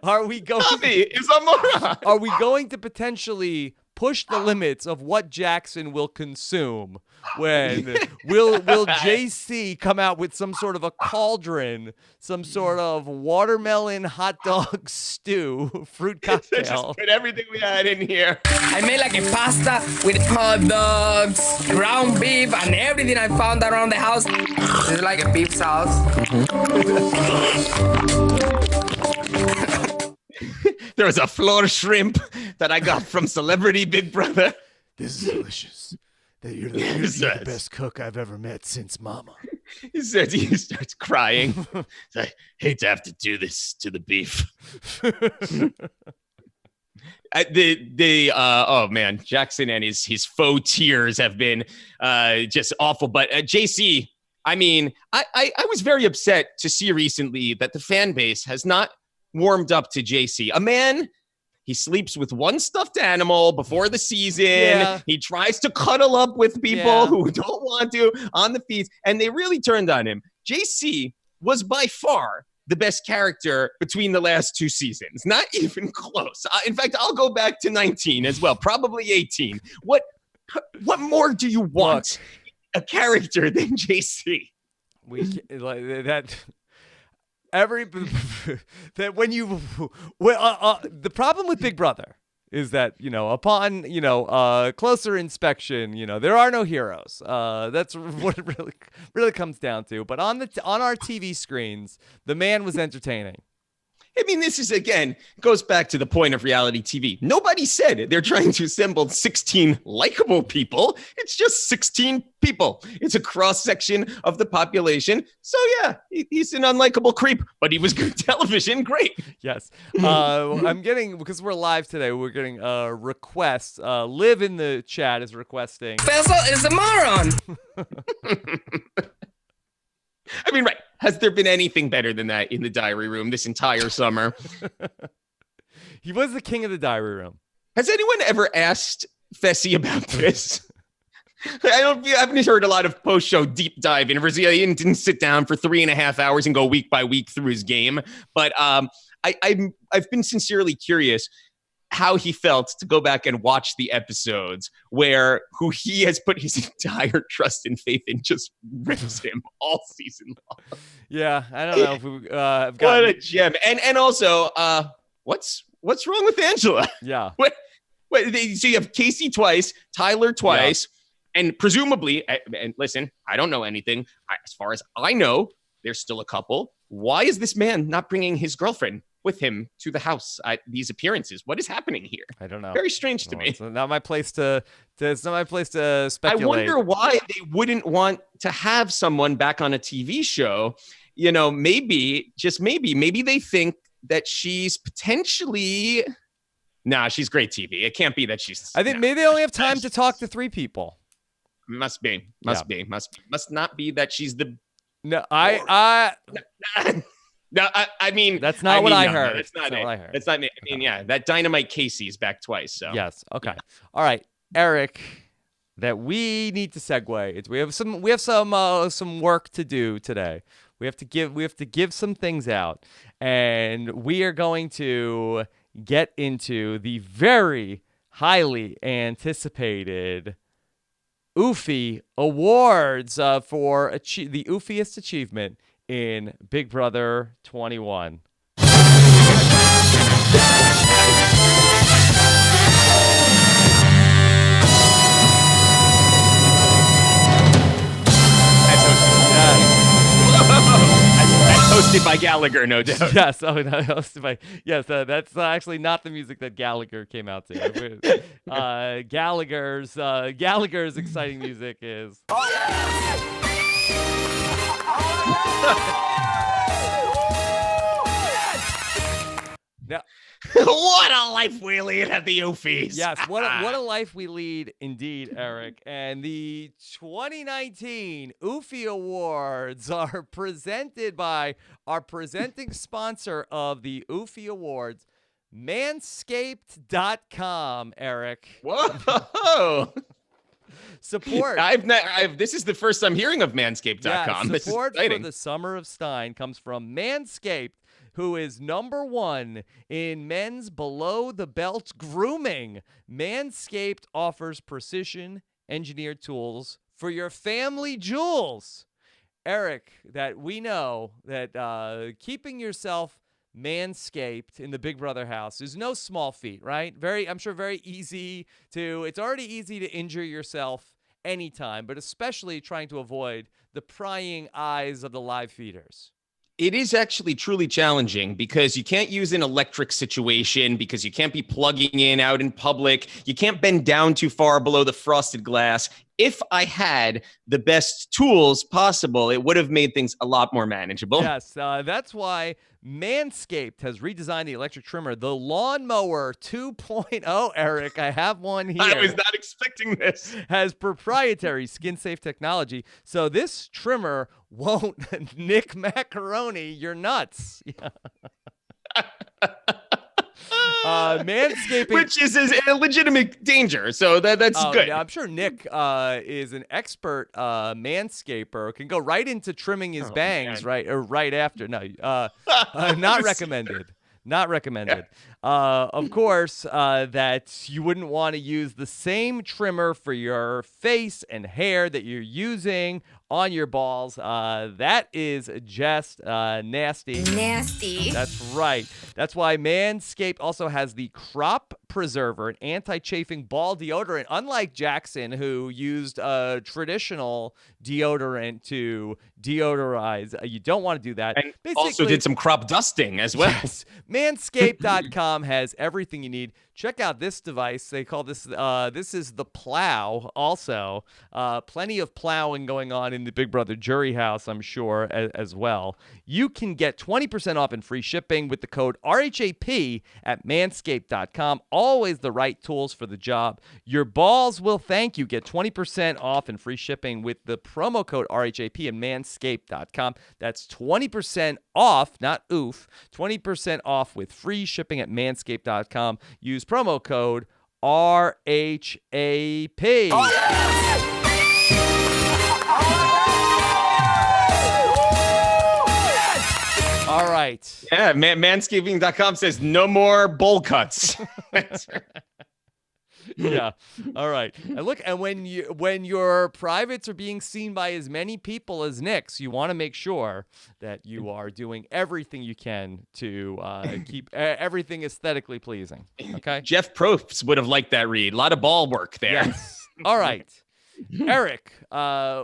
Are we going? Bobby is a moron. Are we going to potentially push the limits of what Jackson will consume? When will JC come out with some sort of a cauldron, some sort of watermelon hot dog stew, fruit cocktail? Just put everything we had in here. I made like a pasta with hot dogs, ground beef, and everything I found around the house. It's like a beef sauce. There was a floor shrimp that I got from Celebrity Big Brother. This is delicious. You're the best cook I've ever met since Mama. He starts crying. I hate to have to do this to the beef. Oh man, Jackson and his faux tears have been just awful. But JC, I mean, I was very upset to see recently that the fan base has not warmed up to JC. A man, he sleeps with one stuffed animal before the season. Yeah. He tries to cuddle up with people who don't want to on the feeds, and they really turned on him. JC was by far the best character between the last 2 seasons. Not even close. In fact, I'll go back to 19 as well, probably 18. What more do you want? Look, a character than JC? We like that. The problem with Big Brother is that, you know, upon, you know, closer inspection, you know, there are no heroes. That's what it really comes down to. But on our TV screens, the man was entertaining. I mean, this is, again, goes back to the point of reality TV. Nobody said they're trying to assemble 16 likable people. It's just 16 people. It's a cross-section of the population. So, yeah, he's an unlikable creep, but he was good television. Great. Yes. I'm getting, because we're live today, we're getting requests. Liv in the chat is requesting. Faisal is a moron. I mean, right. Has there been anything better than that in the diary room this entire summer? He was the king of the diary room. Has anyone ever asked Fessy about this? I haven't heard a lot of post-show deep dive interviews. He didn't sit down for 3.5 hours and go week by week through his game. But I've been sincerely curious how he felt to go back and watch the episodes where who he has put his entire trust and faith in just rips him all season long. Yeah, I don't know if we have gotten... What a gem. And also, what's wrong with Angela? Yeah. So you have Casey twice, Tyler twice, and presumably, and listen, I don't know anything. As far as I know, there's still a couple. Why is this man not bringing his girlfriend with him to the house at these appearances? What is happening here? I don't know. Very strange to me. It's not my place to speculate. I wonder why they wouldn't want to have someone back on a TV show. You know, maybe they think that she's potentially Nah, she's great TV. It can't be that she's. I think no. maybe they only have time to talk to 3 people. Must be. Must not be that she's the. No, No, I mean that's not what I no, heard. That's not it. what I heard. That's not it. I mean, yeah, that Dynamite Casey's back twice. So Yes. Okay. All right, Eric. That we need to segue. We have some work to do today. We have to give some things out, and we are going to get into the very highly anticipated OOFY Awards for the OOFIest achievement in Big Brother 21. Hosted by Gallagher, no doubt. Yes, hosted by that's actually not the music that Gallagher came out to. Gallagher's exciting music is. Now, What a life we lead at the OOFYs. yes, what a life we lead indeed, Eric. And the 2019 OOFY Awards are presented by our presenting sponsor of the OOFY Awards, Manscaped.com, Eric. Whoa. Support. This is the first I'm hearing of Manscaped.com. Yeah, This is support for exciting. the Summer of Stein comes from Manscaped, who is #1 in men's below-the-belt grooming. Manscaped offers precision-engineered tools for your family jewels. Eric, that we know that keeping yourself manscaped in the Big Brother house is no small feat, right? I'm sure very easy to. It's already easy to injure yourself anytime, but especially trying to avoid the prying eyes of the live feeders. It is actually truly challenging because you can't use an electric situation because you can't be plugging in out in public. You can't bend down too far below the frosted glass. If I had the best tools possible, it would have made things a lot more manageable. Yes, that's why Manscaped has redesigned the electric trimmer, the Lawnmower 2.0. Eric, I have one here. I was not expecting this. Has proprietary skin-safe technology, so this trimmer won't nick macaroni your nuts. Manscaping, Which is a legitimate danger, so that's good. Yeah, I'm sure Nick is an expert manscaper. Can go right into trimming his bangs, man. right after. No, not recommended. Not recommended. Of course, that you wouldn't want to use the same trimmer for your face and hair that you're using on your balls. That is just nasty. Nasty. That's right. That's why Manscaped also has the Crop Preserver, an anti-chafing ball deodorant. Unlike Jackson, who used a traditional deodorant to deodorize. You don't want to do that. And also did some crop dusting as well. Yes. Manscaped.com has everything you need. Check out this device. They call this, this is the Plow also. Plenty of plowing going on in the Big Brother jury house, I'm sure, as well. You can get 20% off and free shipping with the code RHAP at manscaped.com. Always the right tools for the job. Your balls will thank you. Get 20% off and free shipping with the promo code RHAP at manscaped.com. That's 20% off, not oof, 20% off with free shipping at manscaped.com. Use promo code RHAP. All right. Yeah, manscaping.com says no more bowl cuts. Yeah. All right. And look, and when your privates are being seen by as many people as Nick's, you want to make sure that you are doing everything you can to keep everything aesthetically pleasing. Okay. Jeff Probst would have liked that read. A lot of ball work there. Yes. All right. Eric,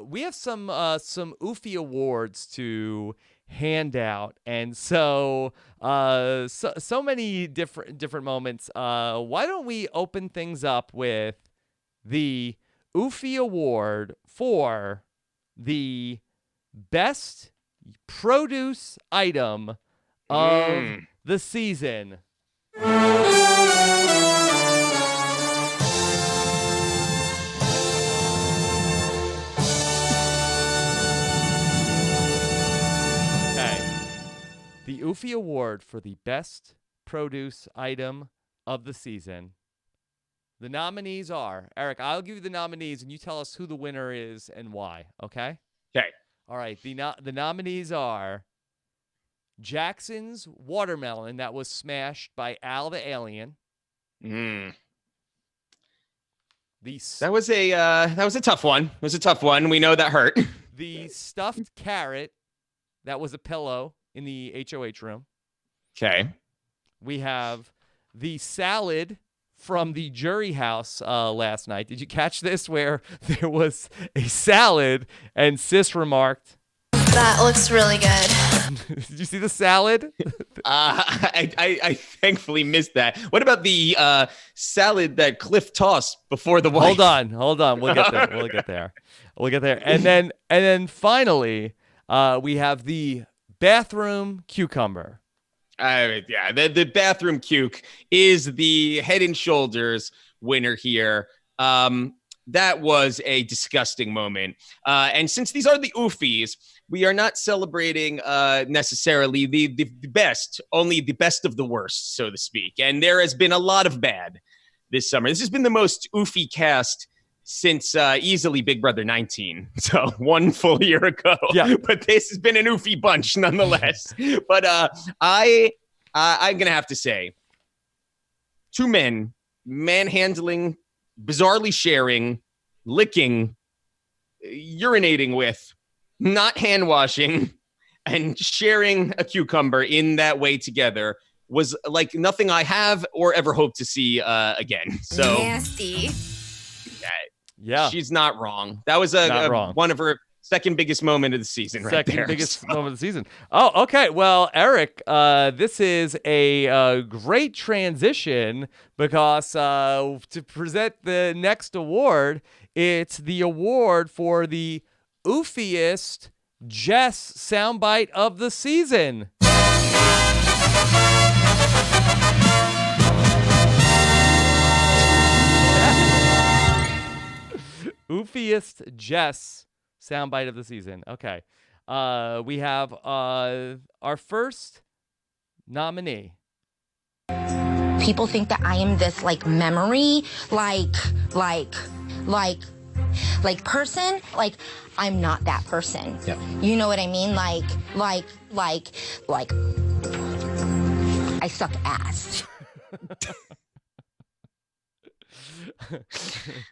we have some OOFY awards to hand out, and so many different moments. Why don't we open things up with the OOFY award for the best produce item of the season? the OOFY Award for the best produce item of the season. The nominees are, Eric, I'll give you the nominees and you tell us who the winner is and why, okay? Okay. All right, the nominees are Jackson's watermelon that was smashed by Al the Alien. Mm. The That was a tough one. It was a tough one. We know that hurt. the stuffed carrot that was a pillow in the HOH room. Okay. We have the salad from the jury house last night. Did you catch this where there was a salad and Sis remarked, That looks really good. did you see the salad? I thankfully missed that. What about the salad that Cliff tossed before the wife? Hold on. We'll get there. And then finally, we have the bathroom cucumber. Yeah, the bathroom cuke is the head and shoulders winner here. That was a disgusting moment. And since these are the OOFYs, we are not celebrating necessarily the best, only the best of the worst, so to speak. And there has been a lot of bad this summer. This has been the most OOFY cast since easily Big Brother 19. So 1 full year ago. Yeah. But this has been an OOFY bunch nonetheless. But I'm going to have to say, 2 men manhandling, bizarrely sharing, licking, urinating with, not hand washing, and sharing a cucumber in that way together was like nothing I have or ever hope to see again. So Nasty. Yeah. she's not wrong. That was Not wrong. one of her second biggest moment of the season right Second there. biggest moment of the season. Oh, okay. Well, Eric, this is a great transition because to present the next award, it's the award for the oofiest Jess soundbite of the season. Oofiest Jess soundbite of the season. Okay. We have our first nominee. People think that I am this like memory, like person. Like I'm not that person. Yep. You know what I mean? Like I suck ass.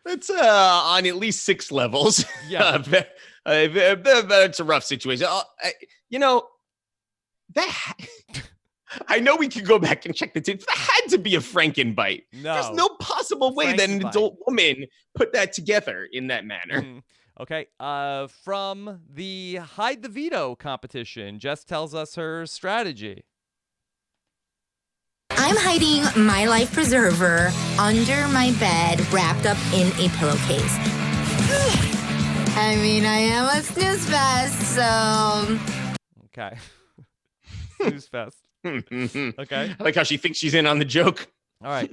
That's on at least 6 levels. Yeah. It's a rough situation. That I know we could go back and check the tape. That had to be a Frankenbite. No. There's no possible way that an Frankenbite. adult woman put that together in that manner. Mm. Okay. From the Hide the Veto competition, Jess tells us her strategy. I'm hiding my life preserver under my bed, wrapped up in a pillowcase. I mean, I am a snooze fest, so... Okay. Snooze fest. Okay. I like how she thinks she's in on the joke. All right.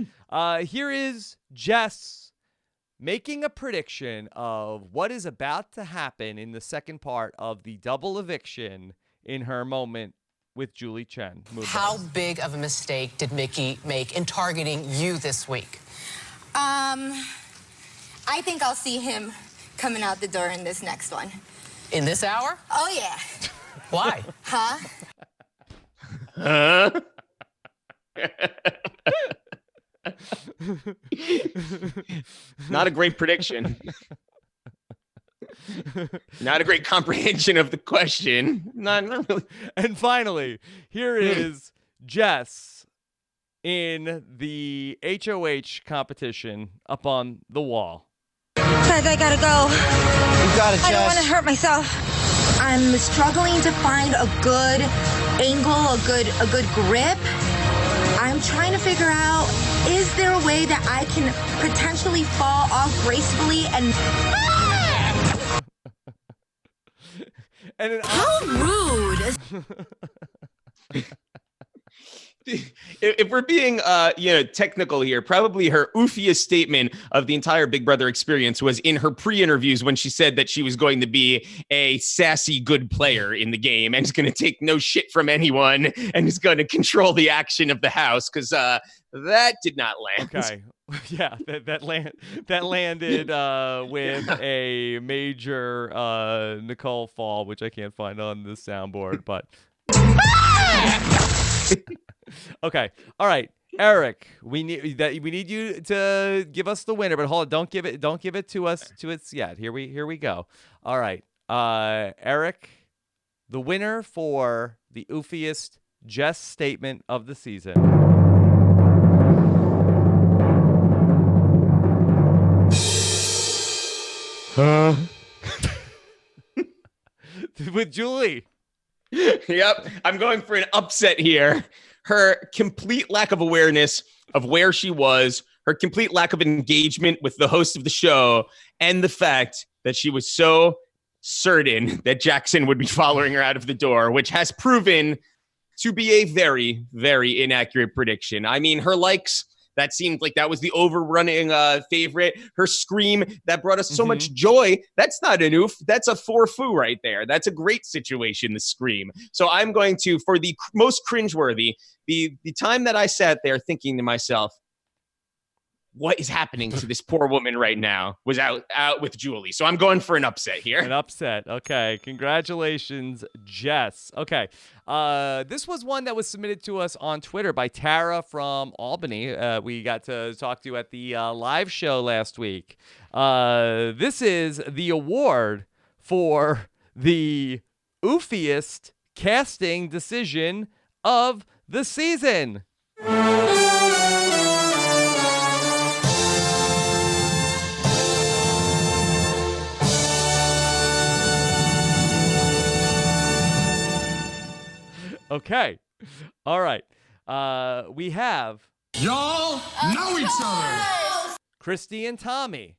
Here is Jess making a prediction of what is about to happen in the second part of the double eviction in her moment with Julie Chen. Move How on. big of a mistake did Mickey make in targeting you this week? I think I'll see him coming out the door in this next one. In this hour? Oh, yeah. Why? Huh? Not a great prediction. Not a great comprehension of the question. Not really. And finally, here is Jess in the HOH competition up on the wall. Guys, I gotta go. You got it, I don't want to Jess. hurt myself. I'm struggling to find a good angle, a good grip. I'm trying to figure out, is there a way that I can potentially fall off gracefully and... And How rude. If we're being, technical here, probably her oofiest statement of the entire Big Brother experience was in her pre-interviews when she said that she was going to be a sassy good player in the game and is going to take no shit from anyone and is going to control the action of the house, because that did not land. Okay. Yeah, that landed with a major Nicole fall, which I can't find on the soundboard, but okay. All right. Eric, we need you to give us the winner, but hold on, don't give it to us yet. Here we go. All right. Eric, the winner for the oofiest Jess statement of the season. With Julie. Yep. I'm going for an upset here. Her complete lack of awareness of where she was, her complete lack of engagement with the host of the show, and the fact that she was so certain that Jackson would be following her out of the door, which has proven to be a very, very inaccurate prediction. I mean, her likes, that seemed like that was the overrunning favorite. Her scream, that brought us so much joy. That's not an oof. That's a forfoo right there. That's a great situation, the scream. So I'm going to, for the most cringeworthy, the time that I sat there thinking to myself, what is happening to this poor woman right now, was out with Julie. So I'm going for an upset here. An upset. Okay. Congratulations, Jess. Okay. This was one that was submitted to us on Twitter by Tara from Albany. We got to talk to you at the live show last week. This is the award for the oofiest casting decision of the season. Okay. All right. We have... Y'all know each other. Christy and Tommy.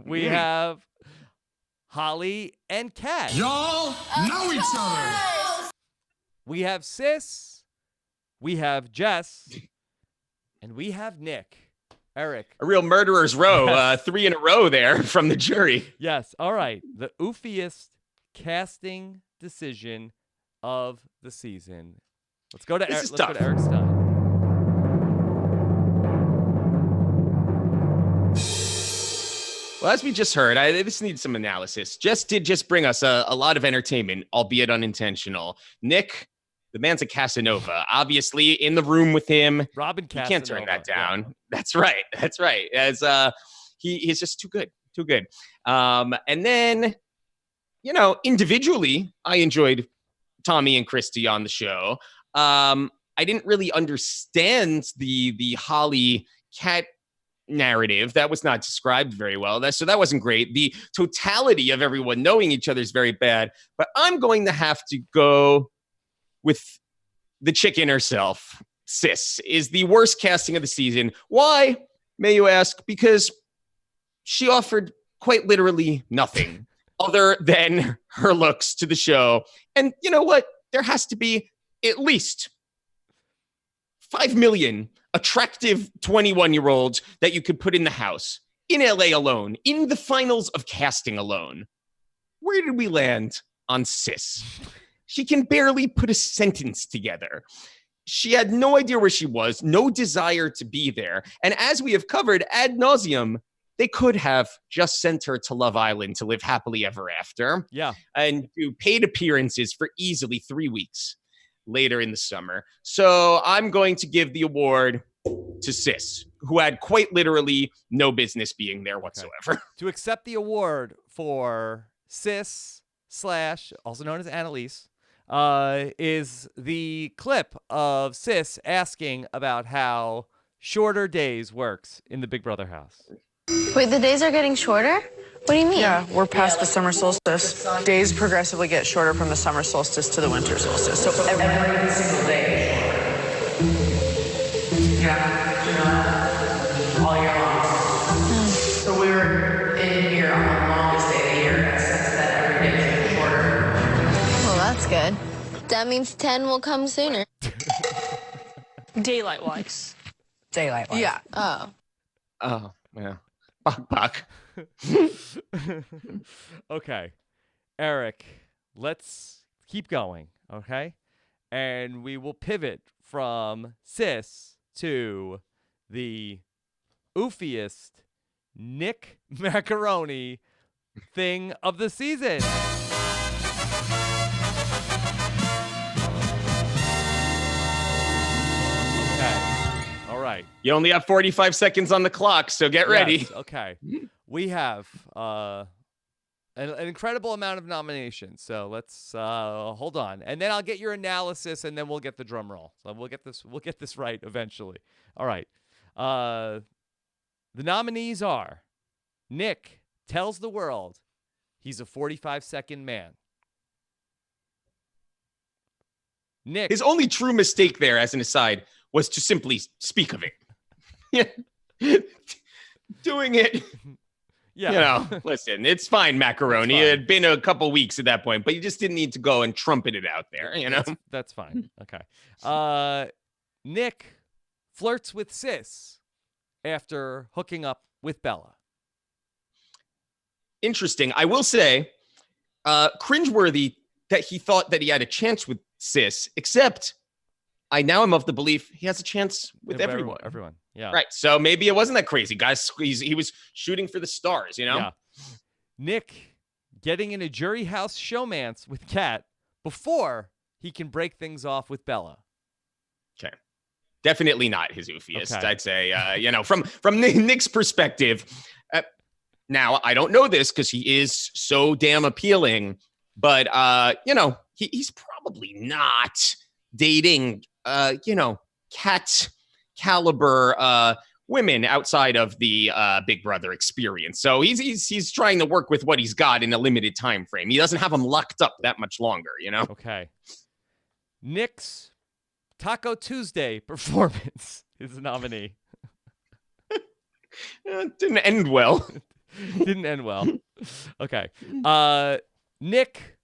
We have Holly and Kat. Y'all know each other. We have Sis. We have Jess. And we have Nick. Eric. A real murderer's row. 3 in a row there from the jury. Yes. All right. The oofiest casting decision of the season. Let's go to Eric Stein. Well, as we just heard, this needs some analysis. Jess did just bring us a lot of entertainment, albeit unintentional. Nick, the man's a Casanova. Obviously, in the room with him, Robin Casanova. You can't turn that down. Yeah. That's right. As he's just too good. And then, individually, I enjoyed Tommy and Christy on the show. I didn't really understand the Holly Kat narrative. That was not described very well. So that wasn't great. The totality of everyone knowing each other is very bad. But I'm going to have to go with the chicken herself. Sis is the worst casting of the season. Why, may you ask? Because she offered quite literally nothing other than her looks to the show. And you know what? There has to be at least 5 million attractive 21-year-olds that you could put in the house, in LA alone, in the finals of casting alone. Where did we land on Sis? She can barely put a sentence together. She had no idea where she was, no desire to be there. And as we have covered ad nauseum, they could have just sent her to Love Island to live happily ever after. Yeah. And do paid appearances for easily 3 weeks later in the summer. So I'm going to give the award to Sis, who had quite literally no business being there whatsoever. Okay. To accept the award for Sis / also known as Annalise, is the clip of Sis asking about how shorter days works in the Big Brother house. Wait, the days are getting shorter? What do you mean? Yeah, we're past the summer solstice. Days progressively get shorter from the summer solstice to the winter solstice. So every single day is all year long. So we were in here on the longest day of the year, in a sense that every day is getting shorter. Well, that's good. That means 10 will come sooner. Daylight-wise. Daylight-wise. Yeah. Oh, yeah. Bok. Okay, Eric, let's keep going, okay? And we will pivot from cis to the oofiest Nick Macaroni thing of the season. Okay. All right. You only have 45 seconds on the clock, so get ready. Yes, okay. We have an incredible amount of nominations. So let's hold on. And then I'll get your analysis and then we'll get the drum roll. So we'll get this right eventually. All right. The nominees are Nick tells the world he's a 45-second man. Nick. His only true mistake there, as an aside, was to simply speak of it. Doing it. Yeah. You know, listen, it's fine, Macaroni. It had been a couple weeks at that point, but you just didn't need to go and trumpet it out there, you know? That's fine. Okay. Nick flirts with Sis after hooking up with Bella. Interesting. I will say, cringeworthy that he thought that he had a chance with Sis, except I now am of the belief he has a chance with everyone. Everyone. Yeah. Right. So maybe it wasn't that crazy, guys. He was shooting for the stars, you know? Yeah. Nick getting in a jury house showmance with Kat before he can break things off with Bella. Okay. Definitely not his oofiest. Okay. I'd say, you know, from Nick's perspective. Now, I don't know this because he is so damn appealing, but, you know, he's probably not dating, you know, Kat caliber women outside of the Big Brother experience. So he's trying to work with what he's got in a limited time frame. He doesn't have them locked up that much longer, you know? Okay. Nick's Taco Tuesday performance is the nominee. Didn't end well. Didn't end well. Okay. Nick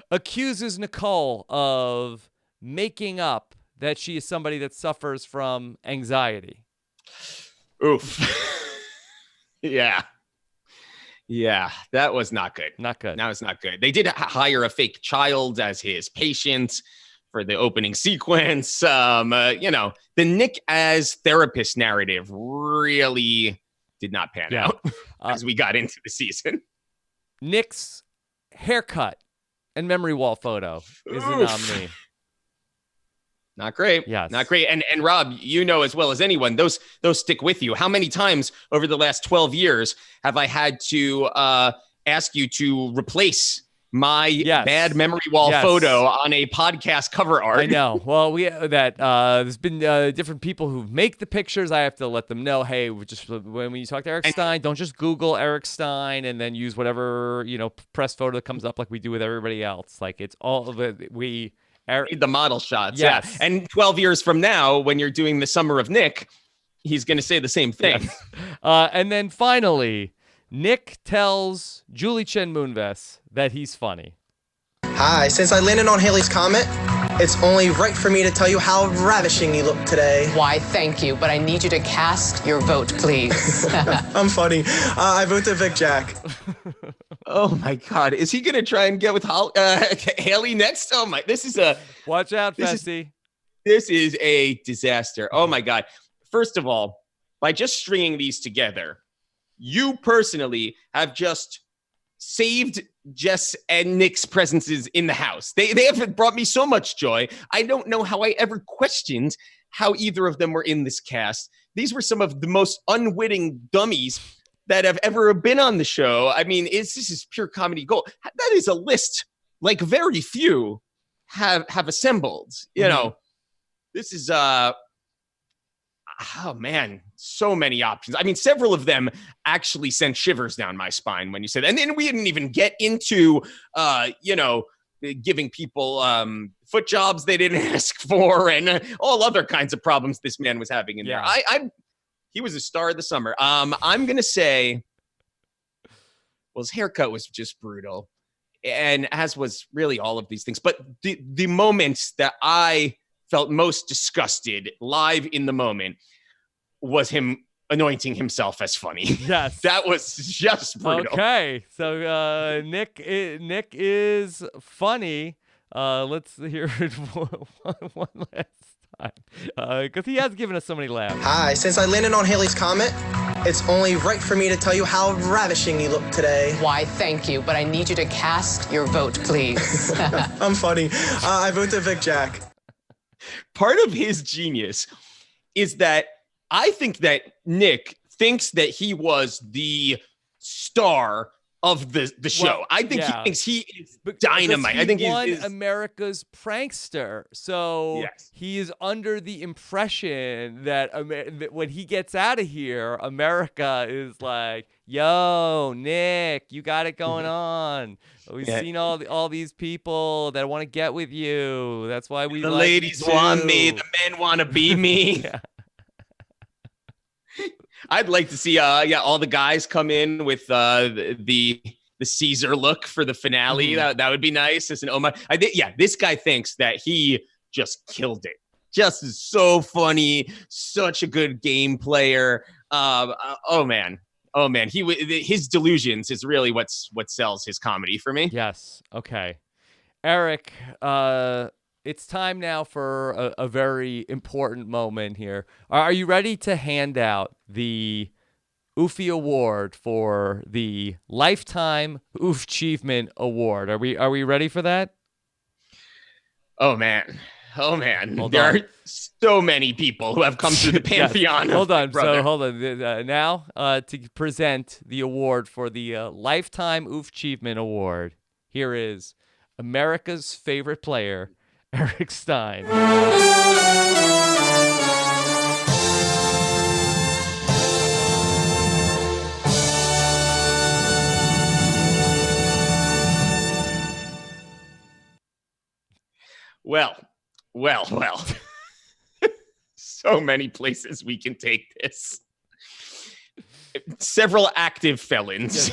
accuses Nicole of making up that she is somebody that suffers from anxiety. Oof. Yeah. Yeah, that was not good. Not good. That was not good. They did hire a fake child as his patient for the opening sequence. You know, the Nick as therapist narrative really did not pan out as we got into the season. Nick's haircut and memory wall photo is the nominee. Not great. Yes. Not great. And Rob, you know as well as anyone, those stick with you. How many times over the last 12 years have I had to ask you to replace my bad memory wall photo on a podcast cover art? I know. Well, there's been different people who make the pictures. I have to let them know, hey, just when you talk to Eric Stein, don't just Google Eric Stein and then use whatever, you know, press photo that comes up like we do with everybody else. Like it's all of it. Need the model shots. Yes. Yeah. And 12 years from now, when you're doing the Summer of Nick, he's going to say the same thing. Yes. And then finally, Nick tells Julie Chen Moonves that he's funny. Hi, since I landed on Haley's comment, it's only right for me to tell you how ravishing you look today. Why, thank you, but I need you to cast your vote, please. I'm funny. I vote to Vic Jack. Oh my God. Is he going to try and get with Haley next? Oh my, this is a... Watch out, Fessy. This is a disaster. Oh my God. First of all, by just stringing these together, you personally have just saved Jess and Nick's presences in the house. They have brought me so much joy. I don't know how I ever questioned how either of them were in this cast. These were some of the most unwitting dummies that have ever been on the show. I mean, this is pure comedy gold. That is a list like very few have assembled. You know, this is oh man, so many options. I mean, several of them actually sent shivers down my spine when you said that. And then we didn't even get into you know, giving people foot jobs they didn't ask for and all other kinds of problems this man was having in there. He was a star of the summer. I'm going to say, well, his haircut was just brutal, and as was really all of these things. But the moments that I felt most disgusted live in the moment was him anointing himself as funny. Yes. That was just brutal. Okay. So Nick is funny. Let's hear it one last time. Because he has given us so many laughs. Hi, since I landed on Haley's comment, it's only right for me to tell you how ravishing you look today. Why, thank you, but I need you to cast your vote, please. I'm funny. I vote to Vic Jack. Part of his genius is that I think that Nick thinks that he was the star of the show. Well, I think he thinks he is dynamite. I think he won he's America's Prankster, so Yes. he is under the impression that, that when he gets out of here, America is like, "Yo, Nick, you got it going on. We've seen all these people that want to get with you. That's why we the like ladies you want me, too." the men want to be me. Yeah. I'd like to see all the guys come in with the Caesar look for the finale. That would be nice. As an this guy thinks that he just killed it. Just is so funny, such a good game player. Oh man. His delusions is really what sells his comedy for me. Yes. Okay. Eric, it's time now for a very important moment here. Are you ready to hand out the OOFY Award for the Lifetime OOF Achievement Award? Are we ready for that? Oh man. Hold there on. are so many people who have come through the pantheon. Yes. Hold on. Brother. So hold on. Now to present the award for the Lifetime OOF Achievement Award, here is America's favorite player, Eric Stein. Well. So many places we can take this. Several active felons.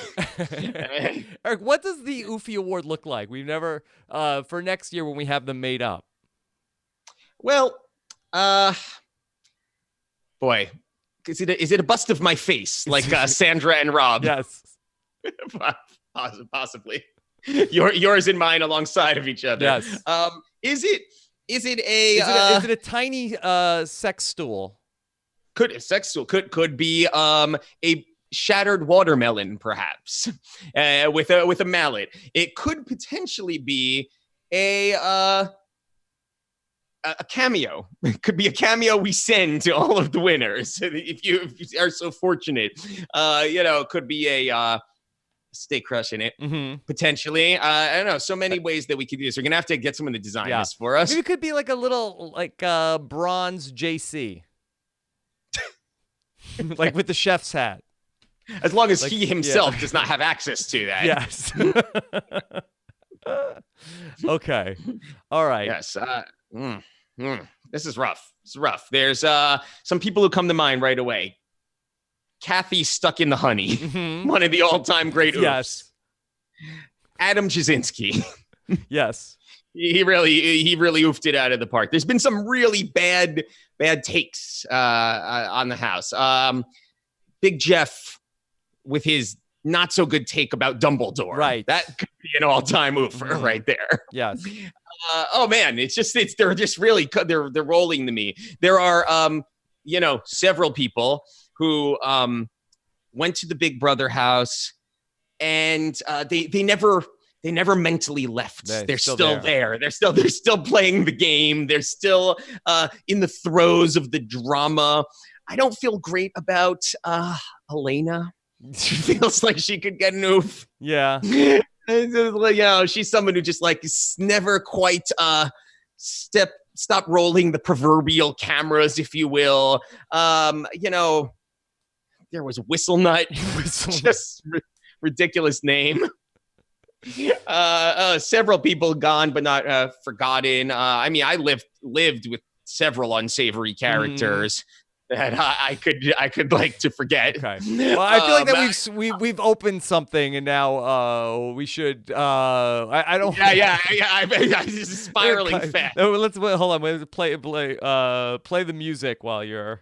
Eric, what does the OOFY Award look like? We've never, for next year when we have them made up. Well, boy, is it a bust of my face like Sandra and Rob? Yes. Possibly. Yours and mine alongside of each other. Yes. Is it Is it a tiny sex stool? Could a sex stool could be a shattered watermelon, perhaps, with a mallet. It could potentially be a cameo. It could be a cameo we send to all of the winners if you are so fortunate. It could be a stay crush in it, potentially. I don't know. So many ways that we could do this. We're gonna have to get someone to design this for us. Maybe it could be like a little bronze JC. Like with the chef's hat. As long as he himself does not have access to that. Yes. Okay. All right. Yes. This is rough. It's rough. There's some people who come to mind right away. Kathy Stuck in the Honey. One of the all-time great oofs. Yes. Adam Jasinski. Yes. He really oofed it out of the park. There's been some really bad takes on the house. Big Jeff with his not so good take about Dumbledore. Right. That could be an all-time oofer right there. Yes. Oh man, they're just really they're rolling to me. There are several people who went to the Big Brother house and they never mentally left. They're still there. They're still playing the game. They're still in the throes of the drama. I don't feel great about Elena. She feels like she could get an oof. Yeah. She's someone who just never quite stop rolling the proverbial cameras, if you will. There was Whistle Nut. Just ridiculous name. Several people gone but not forgotten. I lived with several unsavory characters. that I could like to forget. Okay. Well, I feel like that we've opened something, and now we should. I don't. Yeah. This is spiraling fast. No, hold on. Let's play the music while you're.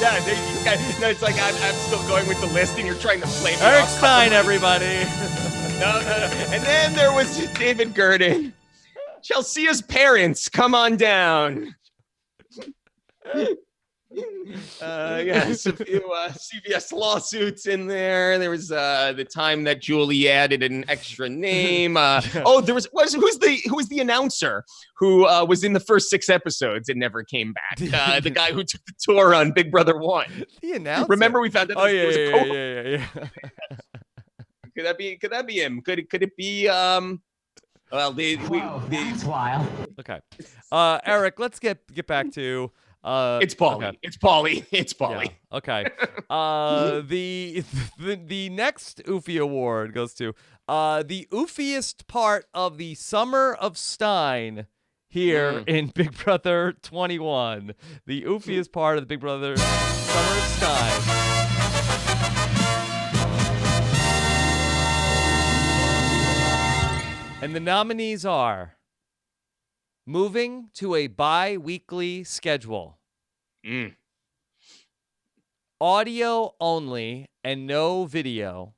Yeah, no, it's like I'm still going with the list, and you're trying to play me Eric off. Stein, everybody. No. And then there was David Gurdon. Chelsea's parents, come on down. Yes, a few CBS lawsuits in there. There was the time that Julie added an extra name. There was who's the announcer who was in the first 6 episodes and never came back? The guy who took the tour on Big Brother 1. The announcer. Remember we found out. Oh yeah. Could that be him? Could it be Well, that's wild. Okay, Eric, let's get back to. It's Pauly. Okay. It's Pauly. It's Pauly. Yeah, okay. The next OOFY award goes to the oofiest part of the Summer of Stein here in Big Brother 21. The oofiest part of the Big Brother Summer of Stein. And the nominees are moving to a bi-weekly schedule, audio only and no video,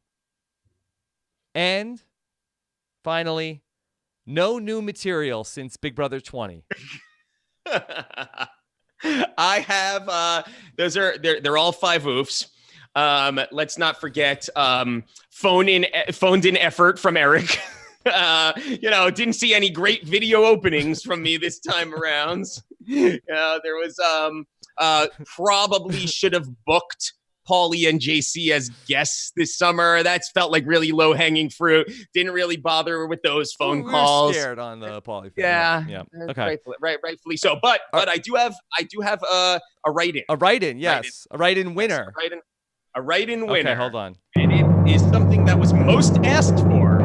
and finally, no new material since Big Brother 20. I have they're all 5 oofs. Let's not forget phoned in effort from Eric. Didn't see any great video openings from me this time around. There was probably should have booked Pauly and JC as guests this summer. That's felt like really low hanging fruit. Didn't really bother with those phone calls. Scared on the Pauly. Yeah. Okay. Rightfully so. But I do have a write-in. A write-in, yes. A write-in winner. A write-in winner. Okay, hold on. And it is something that was most asked for.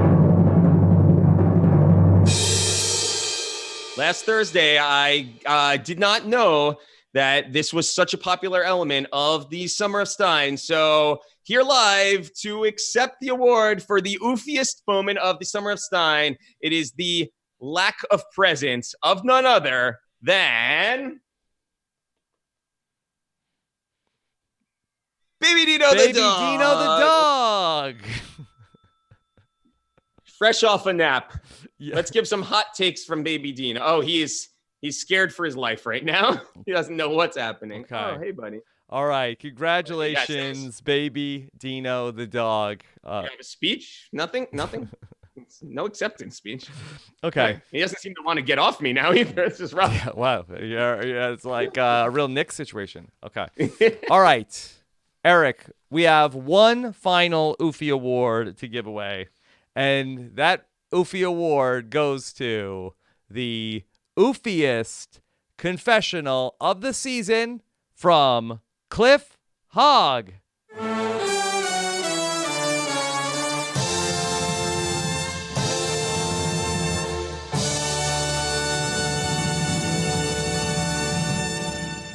Last Thursday, I did not know that this was such a popular element of the Summer of Stein. So here live to accept the award for the oofiest moment of the Summer of Stein, it is the lack of presence of none other than Baby Dino the dog. Fresh off a nap. Yeah. Let's give some hot takes from Baby Dino. Oh, he's scared for his life right now. He doesn't know what's happening. Okay. Oh, hey, buddy. All right. Congratulations, yes. Baby Dino the dog. You have a speech? Nothing? No acceptance speech. Okay. He doesn't seem to want to get off me now either. It's just rough. Yeah, wow. Yeah, it's like a real Nick situation. Okay. All right. Eric, we have one final OOFY award to give away. And that OOFY award goes to the oofiest confessional of the season from Cliff Hogg.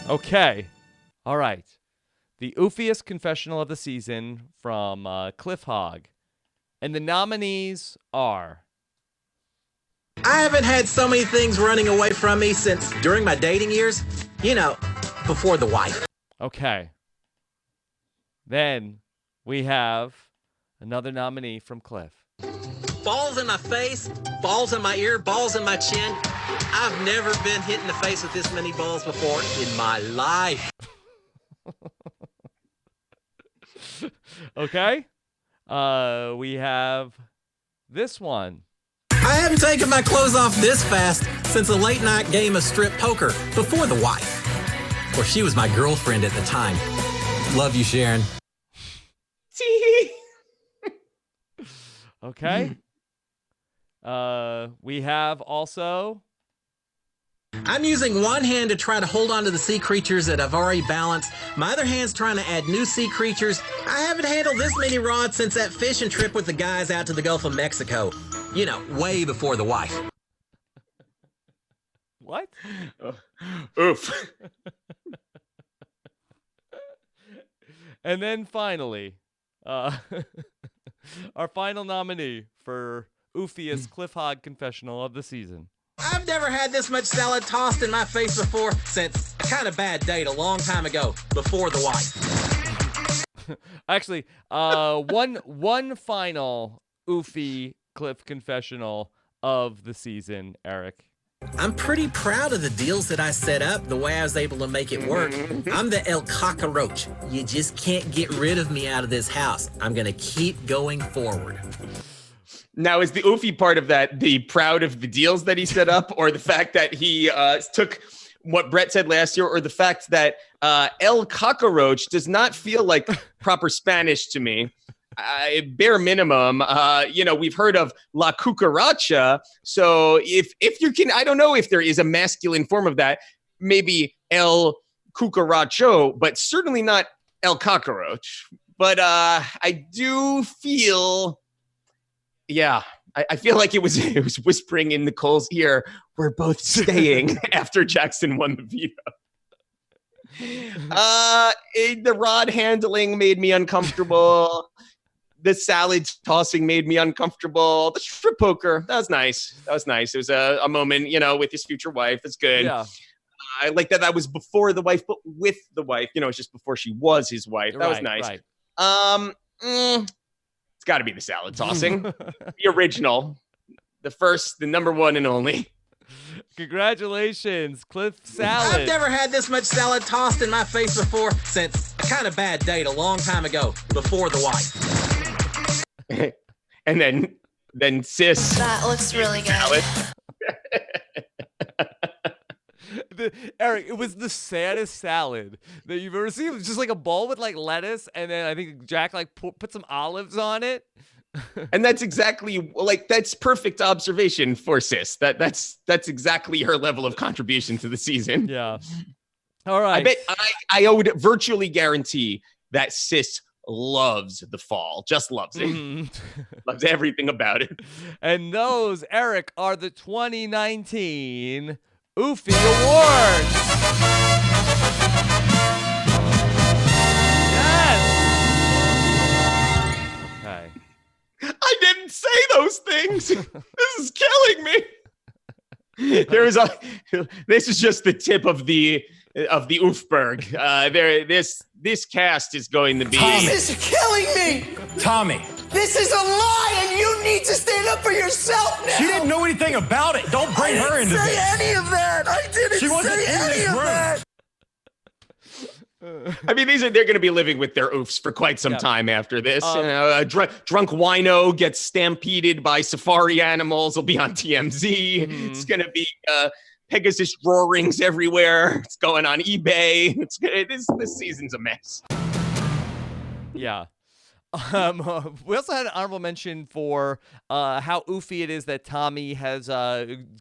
Okay. All right. The oofiest confessional of the season from Cliff Hogg. And the nominees are... I haven't had so many things running away from me since during my dating years, before the wife. Okay. Then we have another nominee from Cliff. Balls in my face, balls in my ear, balls in my chin. I've never been hit in the face with this many balls before in my life. Okay. We have this one. I haven't taken my clothes off this fast since a late night game of strip poker before the wife. Or she was my girlfriend at the time. Love you, Sharon. Okay. We have also... I'm using one hand to try to hold on to the sea creatures that I've already balanced. My other hand's trying to add new sea creatures. I haven't handled this many rods since that fishing trip with the guys out to the Gulf of Mexico. Way before the wife. What? Oof. And then finally, our final nominee for OOFYest Cliff Hog Confessional of the season. I've never had this much salad tossed in my face before since a kind of bad date a long time ago, before the wife. Actually, one final OOFY Cliff Confessional of the season, Eric. I'm pretty proud of the deals that I set up, the way I was able to make it work. I'm the El Cockroach. You just can't get rid of me out of this house. I'm going to keep going forward. Now, is the OOFY part of that the proud of the deals that he set up, or the fact that he took what Brett said last year, or the fact that El Cockroach does not feel like proper Spanish to me? Bare minimum, we've heard of La Cucaracha. So if you can, I don't know if there is a masculine form of that, maybe El Cucaracho, but certainly not El Cockroach. But I do feel, I feel like it was whispering in Nicole's ear, we're both staying after Jackson won the veto. The rod handling made me uncomfortable. The salad tossing made me uncomfortable. The strip poker, that was nice. It was a moment, with his future wife. That's good. Yeah. I like that. That was before the wife, but with the wife. It's just before she was his wife. That was nice. Right. It's got to be the salad tossing. The original. The number one and only. Congratulations, Cliff Salad. I've never had this much salad tossed in my face before since a kind of bad date a long time ago, before the wife. And then sis. That looks really good. Eric, it was the saddest salad that you've ever seen. It was just like a bowl with like lettuce, and then I think Jack put some olives on it. And that's exactly that's perfect observation for sis. That's exactly her level of contribution to the season. Yeah. All right. I bet I would virtually guarantee that sis loves the fall. Just loves it. Loves everything about it. And those, Eric, are the 2019 OOFY Awards. Yes. Okay. I didn't say those things. This is killing me. This is just the tip of the oofberg. This cast is going to be. This is killing me. Tommy. This is a lie, and you need to stand up for yourself now. She didn't know anything about it. Don't bring her into this. I didn't say any of that. I didn't She wasn't say in any this of room. that. I mean, they're going to be living with their oofs for quite some time after this. A drunk wino gets stampeded by safari animals. Will be on TMZ. It's going to be Pegasus roarings everywhere. It's going on eBay. This season's a mess. Yeah. We also had an honorable mention for how oofy it is that Tommy has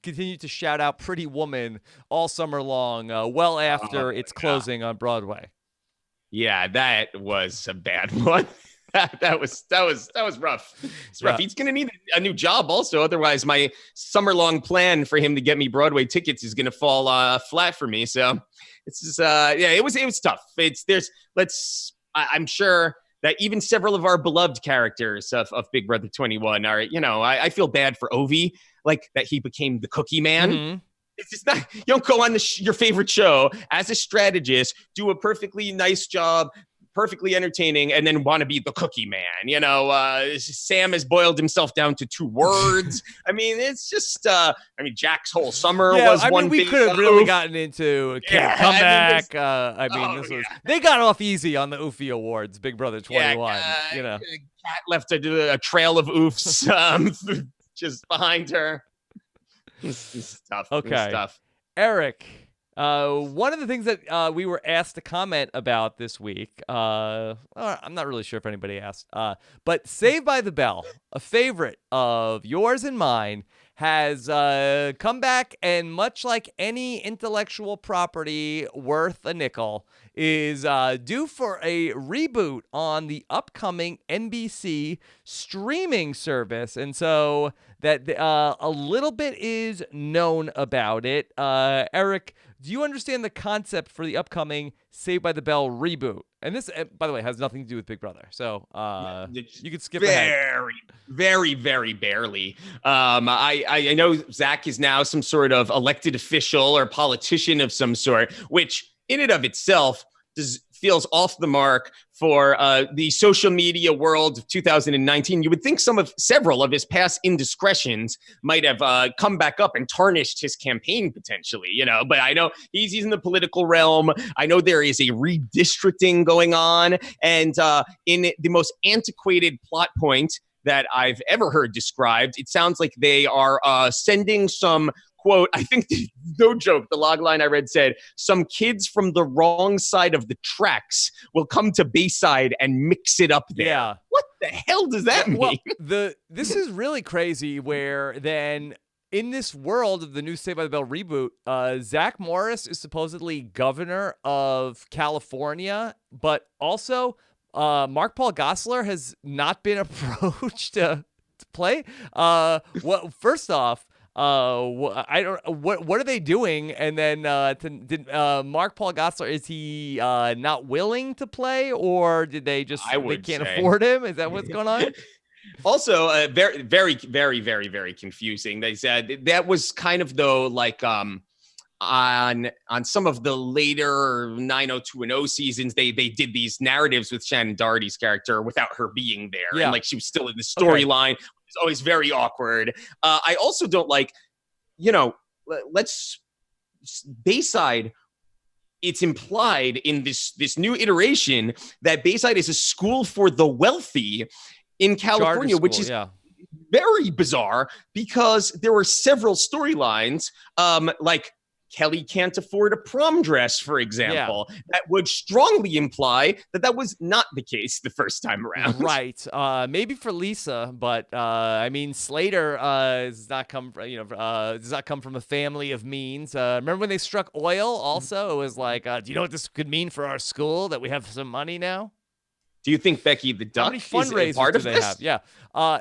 continued to shout out Pretty Woman all summer long, well after its closing on Broadway. Yeah, that was a bad one. that was rough. It's rough. He's gonna need a new job also. Otherwise, my summer-long plan for him to get me Broadway tickets is gonna fall flat for me. So it's just, it was tough. I'm sure that even several of our beloved characters of Big Brother 21 are, I feel bad for Ovi, like that he became the cookie man. Mm-hmm. It's just not, you don't go on your favorite show as a strategist, do a perfectly nice job, perfectly entertaining, and then want to be the cookie man. Sam has boiled himself down to 2 words. I mean, it's just, Jack's whole summer was one big. We could have really gotten into a comeback. They got off easy on the OOFY Awards, Big Brother 21. Kat left a trail of oofs just behind her. It's tough. Okay. It's tough. Eric, one of the things that we were asked to comment about this week, I'm not really sure if anybody asked, but Saved by the Bell, a favorite of yours and mine, has come back, and much like any intellectual property worth a nickel, is due for a reboot on the upcoming NBC streaming service. And so that a little bit is known about it. Eric, do you understand the concept for the upcoming Saved by the Bell reboot? And this, by the way, has nothing to do with Big Brother. So you could skip ahead. Very, very barely. I know Zach is now some sort of elected official or politician of some sort, which in and of itself feels off the mark for the social media world of 2019. You would think several of his past indiscretions might have come back up and tarnished his campaign potentially, but I know he's in the political realm. I know there is a redistricting going on, and in the most antiquated plot point that I've ever heard described, it sounds like they are sending some, quote, I think, no joke, the log line I read said, some kids from the wrong side of the tracks will come to Bayside and mix it up there. Yeah. What the hell does that mean? Well, this is really crazy where then in this world of the new Saved by the Bell reboot, Zach Morris is supposedly governor of California, but also Mark Paul Gosselaar has not been approached to play. First off, I don't. What are they doing? And then did Mark Paul Gosselaar, is he not willing to play, or did they just they can't afford him? Is that what's going on? Also, very, very, very, very, very confusing. They said that was kind of though like on some of the later 90210 seasons, they did these narratives with Shannon Doherty's character without her being there, and like she was still in the storyline. Okay. It's always very awkward. I also don't like, Bayside. It's implied in this new iteration that Bayside is a school for the wealthy in California, which is very bizarre because there were several storylines, like Kelly can't afford a prom dress, for example, that would strongly imply that was not the case the first time around. Right. Maybe for Lisa, but I mean, Slater does not come from a family of means. Remember when they struck oil? Also, it was like, do you know what this could mean for our school that we have some money now? Do you think Becky the Duck is a part of this? Have? Yeah.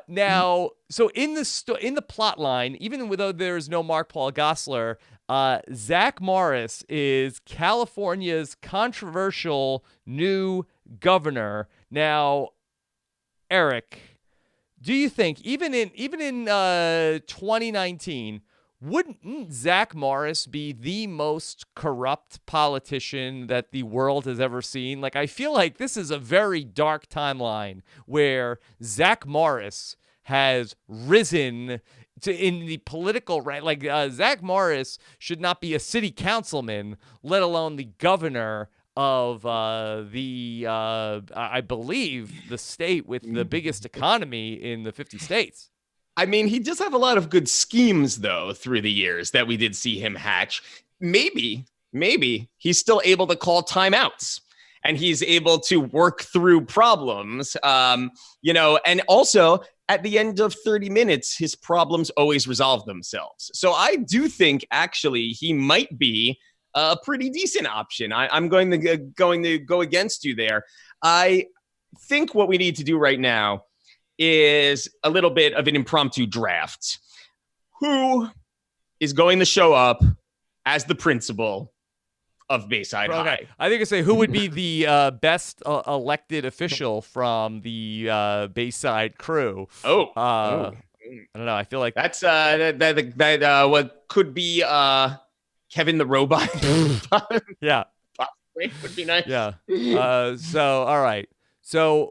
Now, so in the plot line, even though there's no Mark Paul Gosselaar, Zach Morris is California's controversial new governor. Now, Eric, do you think even in 2019, wouldn't Zach Morris be the most corrupt politician that the world has ever seen? Like, I feel like this is a very dark timeline where Zach Morris has risen in the political rank. Like, Zach Morris should not be a city councilman, let alone the governor of I believe, the state with the biggest economy in the 50 states. I mean, he does have a lot of good schemes, though, through the years that we did see him hatch. Maybe he's still able to call timeouts and he's able to work through problems, and also at the end of 30 minutes, his problems always resolve themselves. So I do think, actually, he might be a pretty decent option. I'm going to go against you there. I think what we need to do right now is a little bit of an impromptu draft. Who is going to show up as the principal of Bayside High? I think I say who would be the best elected official from the Bayside crew. I don't know. I feel like that's what could be Kevin the Robot. Yeah, possibly would be nice. Yeah. So all right. So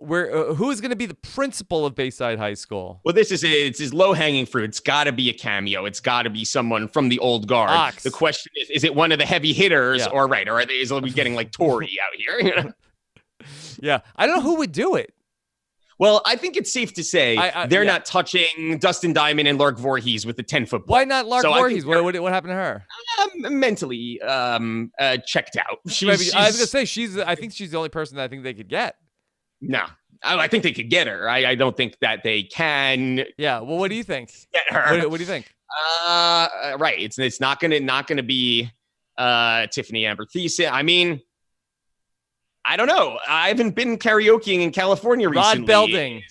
who is going to be the principal of Bayside High School? Well, it's low-hanging fruit. It's got to be a cameo. It's got to be someone from the old guard. Ox. The question is it one of the heavy hitters or are they getting like Tory out here? Yeah. I don't know who would do it. Well, I think it's safe to say they're not touching Dustin Diamond and Lark Voorhees with the 10-foot ball. Why not Lark Voorhees? What happened to her? Mentally checked out. I was going to say, I think she's the only person that I think they could get. No, I think they could get her. I don't think that they can. Yeah. Well, what do you think? Get her. What do you think? Right. It's not gonna be Tiffany Amber Thiessen. I mean, I don't know. I haven't been karaokeing in California recently. Rod Belding.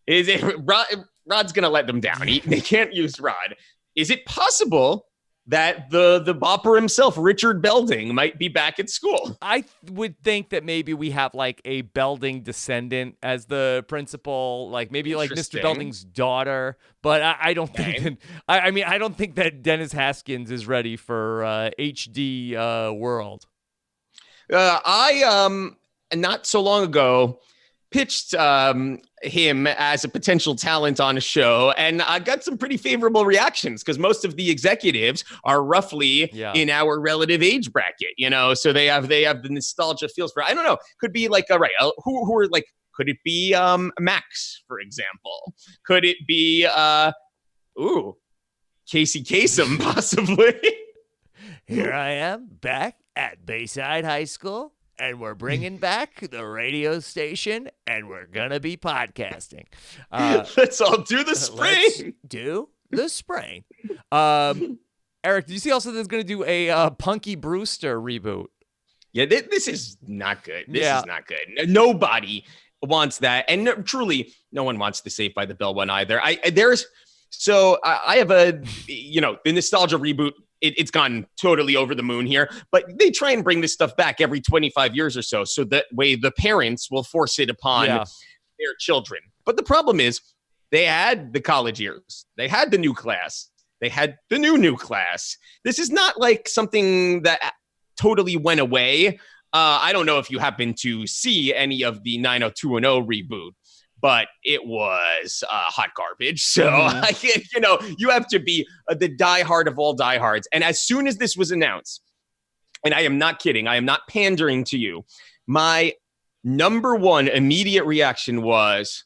Is it Rod? Rod's going to let them down. They can't use Rod. Is it possible that the bopper himself, Richard Belding, might be back at school? I would think that maybe we have like a Belding descendant as the principal, like maybe like Mr. Belding's daughter. But I don't think that, I mean, I don't think that Dennis Haskins is ready for HD world. I not so long ago pitched him as a potential talent on a show, and I got some pretty favorable reactions because most of the executives are roughly in our relative age bracket, you know, so they have the nostalgia feels for, I don't know, could be like, who are like, could it be Max, for example? Could it be Casey Kasem, possibly? Here I am back at Bayside High School, and we're bringing back the radio station, and we're going to be podcasting. Let's all do the spring. Let's do the spring. Eric, do you see also there's going to do a Punky Brewster reboot? Yeah, this is not good. This is not good. Nobody wants that. And truly, no one wants the Saved by the Bell one either. I have a, you know, the nostalgia reboot. It's gone totally over the moon here, but they try and bring this stuff back every 25 years or so that way the parents will force it upon their children. But the problem is they had the college years. They had the new class. They had the new class. This is not like something that totally went away. I don't know if you happen to see any of the 90210 reboot, but it was hot garbage. So, you know, you have to be the diehard of all diehards. And as soon as this was announced, and I am not kidding, I am not pandering to you, my number one immediate reaction was,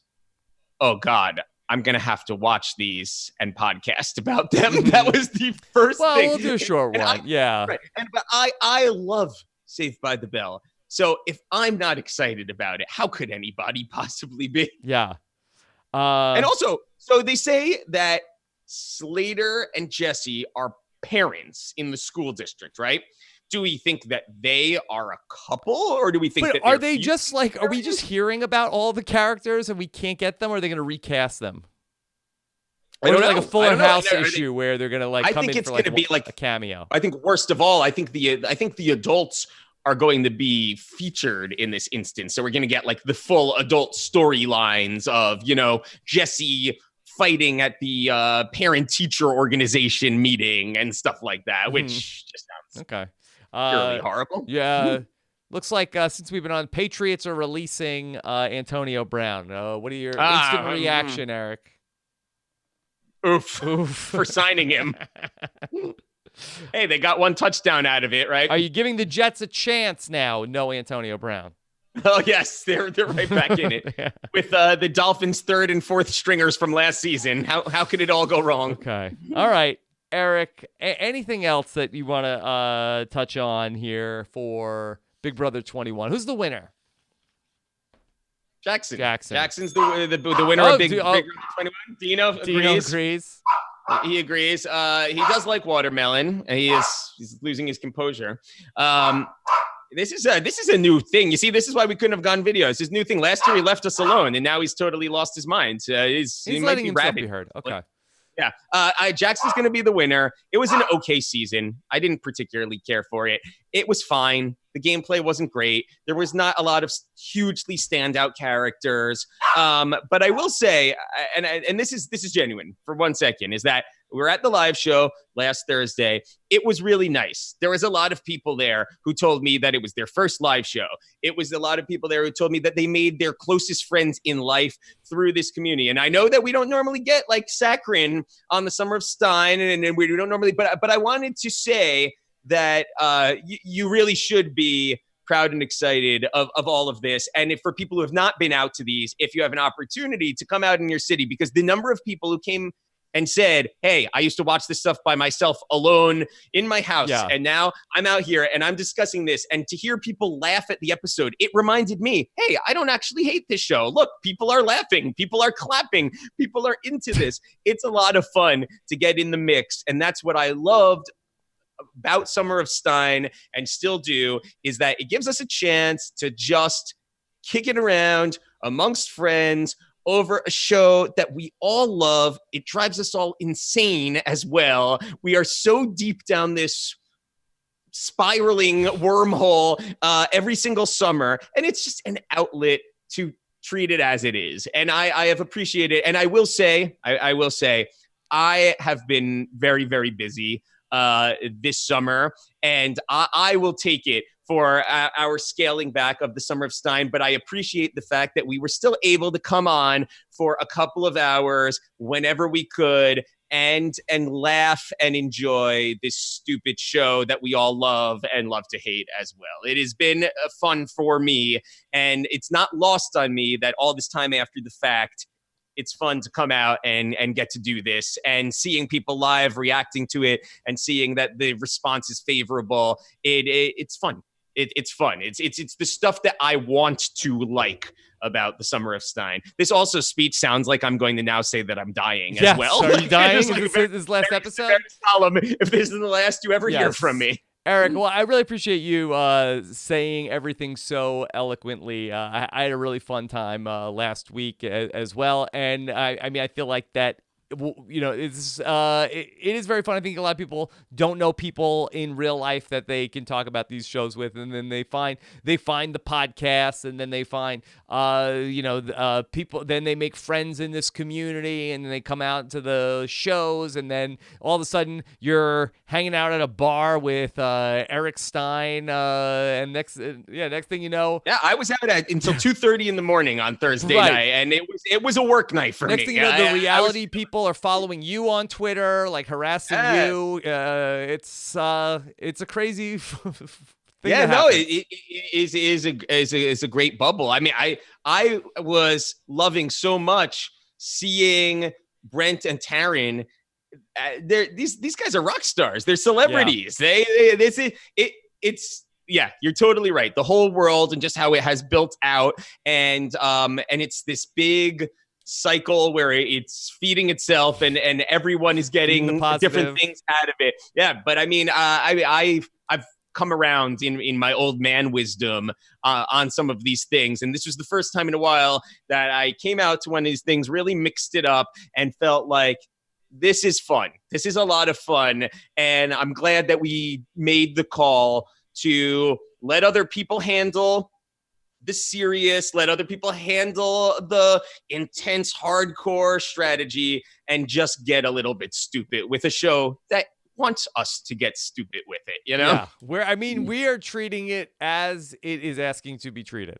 oh, God, I'm going to have to watch these and podcast about them. That was the first thing. Well, we'll do a short one. Right. But I love Saved by the Bell. So if I'm not excited about it, how could anybody possibly be? Yeah. And also, so they say that Slater and Jesse are parents in the school district, right? Do we think that they are a couple, or do we think that are they just like, are we just hearing about all the characters and we can't get them, or are they going to recast them? I don't know. Like a Fuller House issue where they're going to like come in for like, be like a cameo. I think worst of all, I think the adults are going to be featured in this instance. So we're going to get like the full adult storylines of, you know, Jesse fighting at the parent-teacher organization meeting and stuff like that, which just sounds really horrible. Yeah. Looks like since we've been on, Patriots are releasing Antonio Brown. What are your instant reaction, Eric? Oof. For signing him. Hey, they got one touchdown out of it, right? Are you giving the Jets a chance now? No Antonio Brown. Oh, yes. They're right back in it. With the Dolphins' third and fourth stringers from last season. How could it all go wrong? Okay. All right. Eric, anything else that you want to touch on here for Big Brother 21? Who's the winner? Jackson. Jackson's the winner of Big Brother 21. Dino agrees. He agrees. He does like watermelon, and he's losing his composure. This is a new thing. You see, this is why we couldn't have gone videos. This new thing. Last year he left us alone, and now he's totally lost his mind. He letting himself be heard. Okay. Yeah. Jackson's going to be the winner. It was an okay season. I didn't particularly care for it. It was fine. The gameplay wasn't great. There was not a lot of hugely standout characters. But I will say, and this is genuine for 1 second, is that we were at the live show last Thursday. It was really nice. There was a lot of people there who told me that it was their first live show. It was a lot of people there who told me that they made their closest friends in life through this community. And I know that we don't normally get like Saccharin on the Summer of Stein, and we don't normally, but I wanted to say that you really should be proud and excited of all of this. And for people who have not been out to these, if you have an opportunity to come out in your city, because the number of people who came and said, hey, I used to watch this stuff by myself alone in my house. Yeah. And now I'm out here and I'm discussing this. And to hear people laugh at the episode, it reminded me, hey, I don't actually hate this show. Look, people are laughing. People are clapping. People are into this. It's a lot of fun to get in the mix. And that's what I loved about Summer of Stein, and still do, is that it gives us a chance to just kick it around amongst friends over a show that we all love. It drives us all insane as well. We are so deep down this spiraling wormhole every single summer, and it's just an outlet to treat it as it is. And I have appreciated, and I will say, I have been very, very busy this summer, and I will take it for our scaling back of the Summer of Stein, but I appreciate the fact that we were still able to come on for a couple of hours whenever we could and laugh and enjoy this stupid show that we all love and love to hate as well. It has been fun for me, and it's not lost on me that all this time after the fact, it's fun to come out and get to do this, and seeing people live reacting to it and seeing that the response is favorable. It's fun. It's fun. It's the stuff that I want to like about the Summer of Stein. This also speech sounds like I'm going to now say that I'm dying as well. Are you dying? Is Like this last episode? Very solemn if this is the last you ever hear from me. Eric, well, I really appreciate you saying everything so eloquently. I had a really fun time last week as well, and I mean, I feel like that. You know, it is very fun. I think a lot of people don't know people in real life that they can talk about these shows with, and then they find the podcasts, and then they find people. Then they make friends in this community, and then they come out to the shows, and then all of a sudden you're hanging out at a bar with Eric Stein, and next thing you know, I was out until 2:30 in the morning on Thursday night, and it was a work night for me. Next thing you know, the reality people are following you on Twitter, like harassing you. It's a crazy thing. Yeah, no, it is a great bubble. I mean, I was loving so much seeing Brent and Taryn. These guys are rock stars. They're celebrities. Yeah. It's you're totally right. The whole world and just how it has built out, and it's this big cycle where it's feeding itself, and everyone is getting different things out of it. Yeah, but I mean, I've come around in my old man wisdom on some of these things, and this was the first time in a while that I came out to one of these things, really mixed it up, and felt like this is fun. This is a lot of fun, and I'm glad that we made the call to let other people handle the serious, let other people handle the intense, hardcore strategy, and just get a little bit stupid with a show that wants us to get stupid with it, you know? Yeah, we are treating it as it is asking to be treated.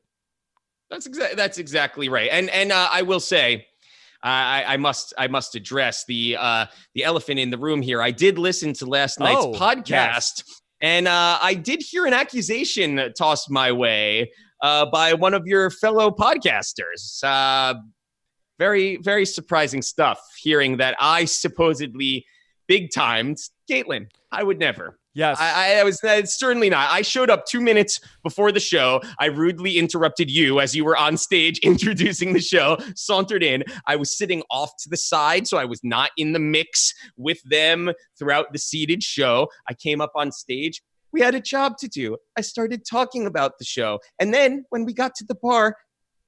That's exactly right. And I will say, I must address the elephant in the room here. I did listen to last night's podcast, and I did hear an accusation tossed my way by one of your fellow podcasters. Very, very surprising stuff, hearing that I supposedly big-timed Caitlin. I would never. Yes. I was certainly not. I showed up 2 minutes before the show. I rudely interrupted you as you were on stage introducing the show, sauntered in. I was sitting off to the side, so I was not in the mix with them throughout the seated show. I came up on stage. We had a job to do. I started talking about the show. And then when we got to the bar,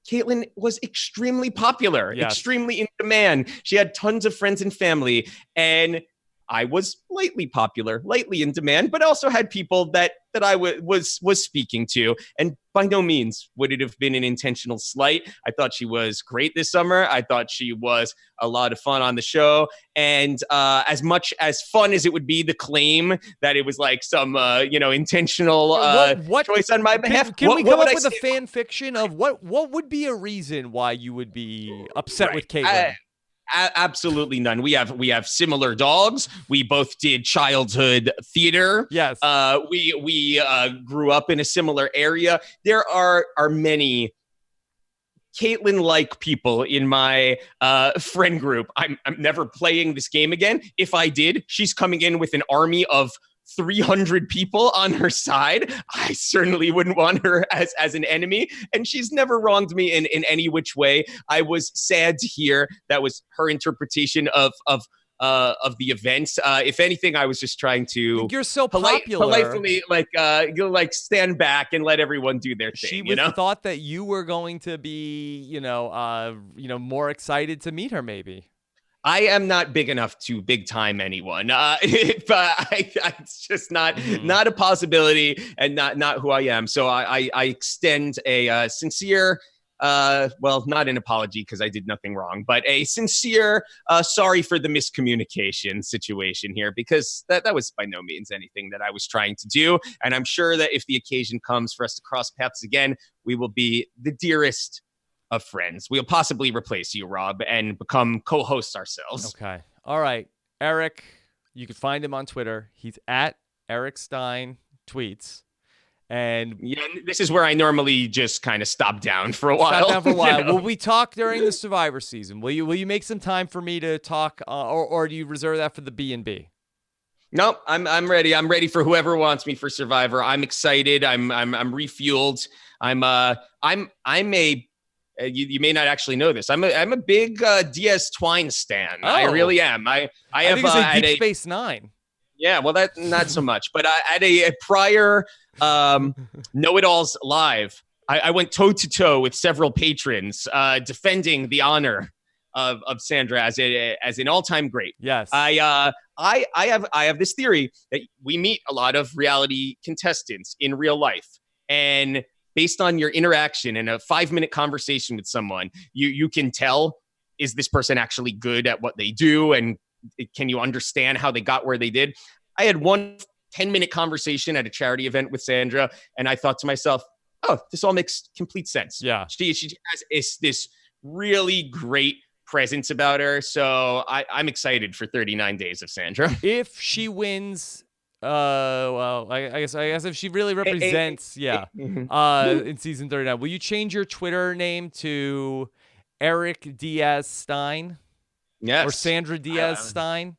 Caitlin was extremely popular, extremely in demand. She had tons of friends and family. And I was lightly popular, lightly in demand, but also had people that I was speaking to. And by no means would it have been an intentional slight. I thought she was great this summer. I thought she was a lot of fun on the show. And as much as fun as it would be to claim that it was like some, intentional choice on my behalf. Can we come up with a fan fiction of what would be a reason why you would be upset with Caitlin? Absolutely none. We have similar dogs. We both did childhood theater. Yes. We grew up in a similar area. There are many Caitlin-like people in my friend group. I'm never playing this game again. If I did, she's coming in with an army of 300 people on her side. I certainly wouldn't want her as an enemy, and she's never wronged me in any which way. I was sad to hear that was her interpretation of of the event. If anything, I was just trying to You're so popular. politely stand back and let everyone do their thing. She thought that you were going to be, more excited to meet her, maybe. I am not big enough to big time anyone. But it's just not a possibility, and not who I am. So I extend a sincere, not an apology because I did nothing wrong, but a sincere sorry for the miscommunication situation here, because that was by no means anything that I was trying to do. And I'm sure that if the occasion comes for us to cross paths again, we will be the dearest of friends. We'll possibly replace you, Rob, and become co-hosts ourselves. Okay. All right. Eric, you can find him on Twitter. He's at Eric Stein Tweets. And yeah, this is where I normally just kind of stop down for a while. Will we talk during the Survivor season? Will you make some time for me to talk, or do you reserve that for the B&B? Nope, I'm ready. I'm ready for whoever wants me for Survivor. I'm excited. I'm refueled. You may not actually know this. I'm a big Diaz Twine stan. Oh. I really am. I have think it's Deep Space Nine. Yeah, well, that not so much. But at a prior Know It Alls Live, I went toe to toe with several patrons defending the honor of Sandra as an all-time great. Yes. I have this theory that we meet a lot of reality contestants in real life, and based on your interaction and a 5-minute conversation with someone, you can tell, is this person actually good at what they do? And can you understand how they got where they did? I had one 10-minute conversation at a charity event with Sandra, and I thought to myself, oh, this all makes complete sense. Yeah. She has this really great presence about her. So I'm excited for 39 days of Sandra. If she wins... I guess if she really represents, in season 39, will you change your Twitter name to Eric Diaz Stein? Yes. Or Sandra Diaz Stein?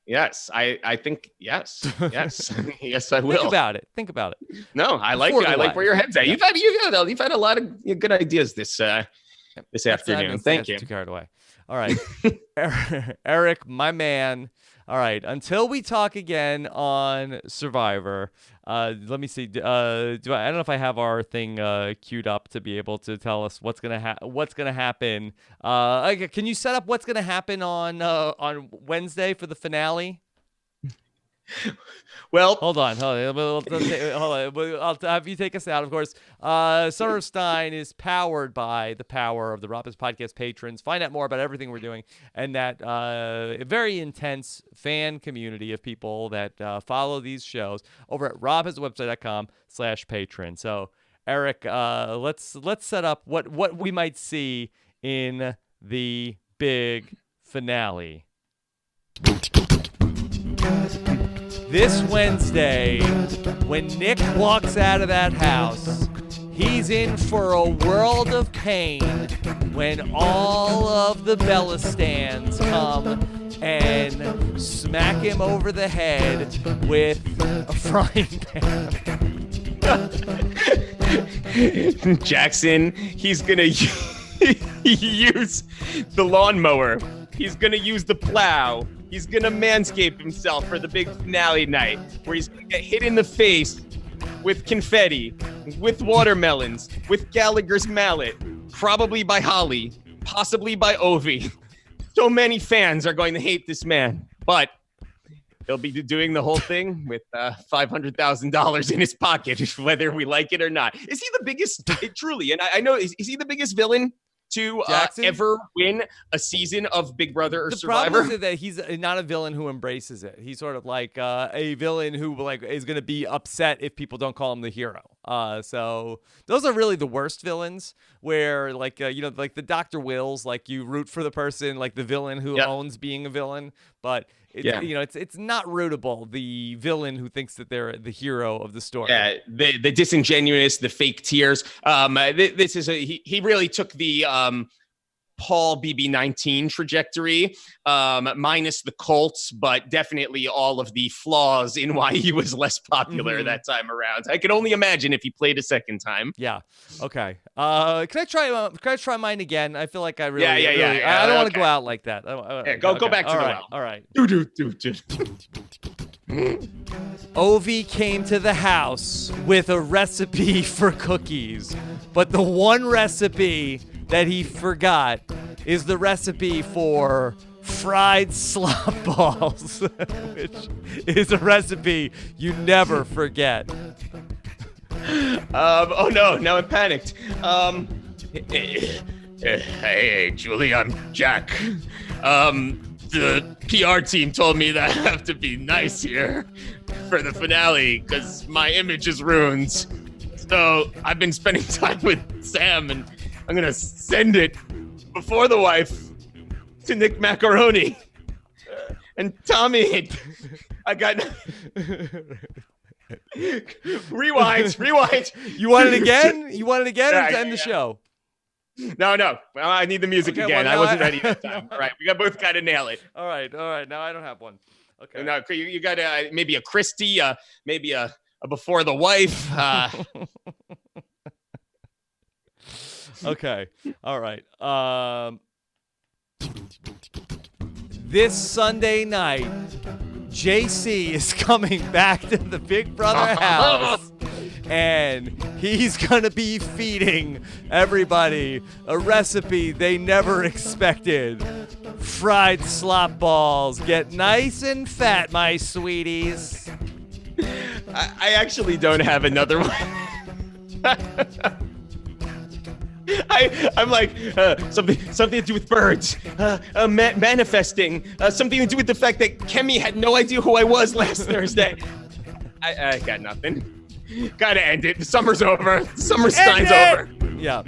Yes, I think yes, yes, I will. Think about it. No, I like it. I like where your head's at. You've had a lot of good ideas this afternoon. Thank you. Too carried away. All right, Eric, my man. All right, until we talk again on Survivor, let me see. I don't know if I have our thing queued up to be able to tell us what's gonna happen. Can you set up what's gonna happen on Wednesday for the finale? Well, hold on. I'll have you take us out, of course. Summer of Stein is powered by the power of the RHAP podcast patrons. Find out more about everything we're doing and that very intense fan community of people that follow these shows over at robhasawebsite.com/patron. So, Eric, let's set up what we might see in the big finale. This Wednesday, when Nick walks out of that house, he's in for a world of pain when all of the Bella stands come and smack him over the head with a frying pan. Jackson, he's going to use the lawnmower. He's going to use the plow. He's going to manscape himself for the big finale night, where he's going to get hit in the face with confetti, with watermelons, with Gallagher's mallet, probably by Holly, possibly by OOFY. So many fans are going to hate this man, but he'll be doing the whole thing with $500,000 in his pocket, whether we like it or not. Is he the biggest, truly, and I know, is he the biggest villain to ever win a season of Big Brother or Survivor? The problem is that he's not a villain who embraces it. He's sort of like a villain who is going to be upset if people don't call him the hero. So those are really the worst villains, where like the Dr. Wills, like you root for the person, like the villain who owns being a villain, but it's not rootable. The villain who thinks that they're the hero of the story. Yeah, the disingenuous, the fake tears. This is he really took the Paul BB19 trajectory, minus the Colts, but definitely all of the flaws in why he was less popular that time around. I can only imagine if he played a second time. Yeah. Okay. Can I try mine again? I feel like I really. Yeah. I don't want to go out like that. Go back to the well. All right. Do. OOFY came to the house with a recipe for cookies, but the one recipe that he forgot is the recipe for fried slop balls, which is a recipe you never forget. Oh no, now I'm panicked. Hey, Julie, I'm Jack. The PR team told me that I have to be nice here for the finale because my image is ruined. So I've been spending time with Sam, and I'm gonna send it before the wife to Nick Macaroni and Tommy. I got rewind. You want it again? You want it again or to end the show? No. Well, I need the music again. Well, I wasn't ready that time. All right, we both got to nail it. All right. Now I don't have one. Okay. No, you got maybe a Christie, maybe a before the wife. Okay. All right. This Sunday night, JC is coming back to the Big Brother house, and he's going to be feeding everybody a recipe they never expected. Fried slop balls. Get nice and fat, my sweeties. I actually don't have another one. I'm like something to do with birds, manifesting, something to do with the fact that Kemi had no idea who I was last Thursday. I got nothing. Gotta end it. The summer's over. Summer Stein's over. Yeah.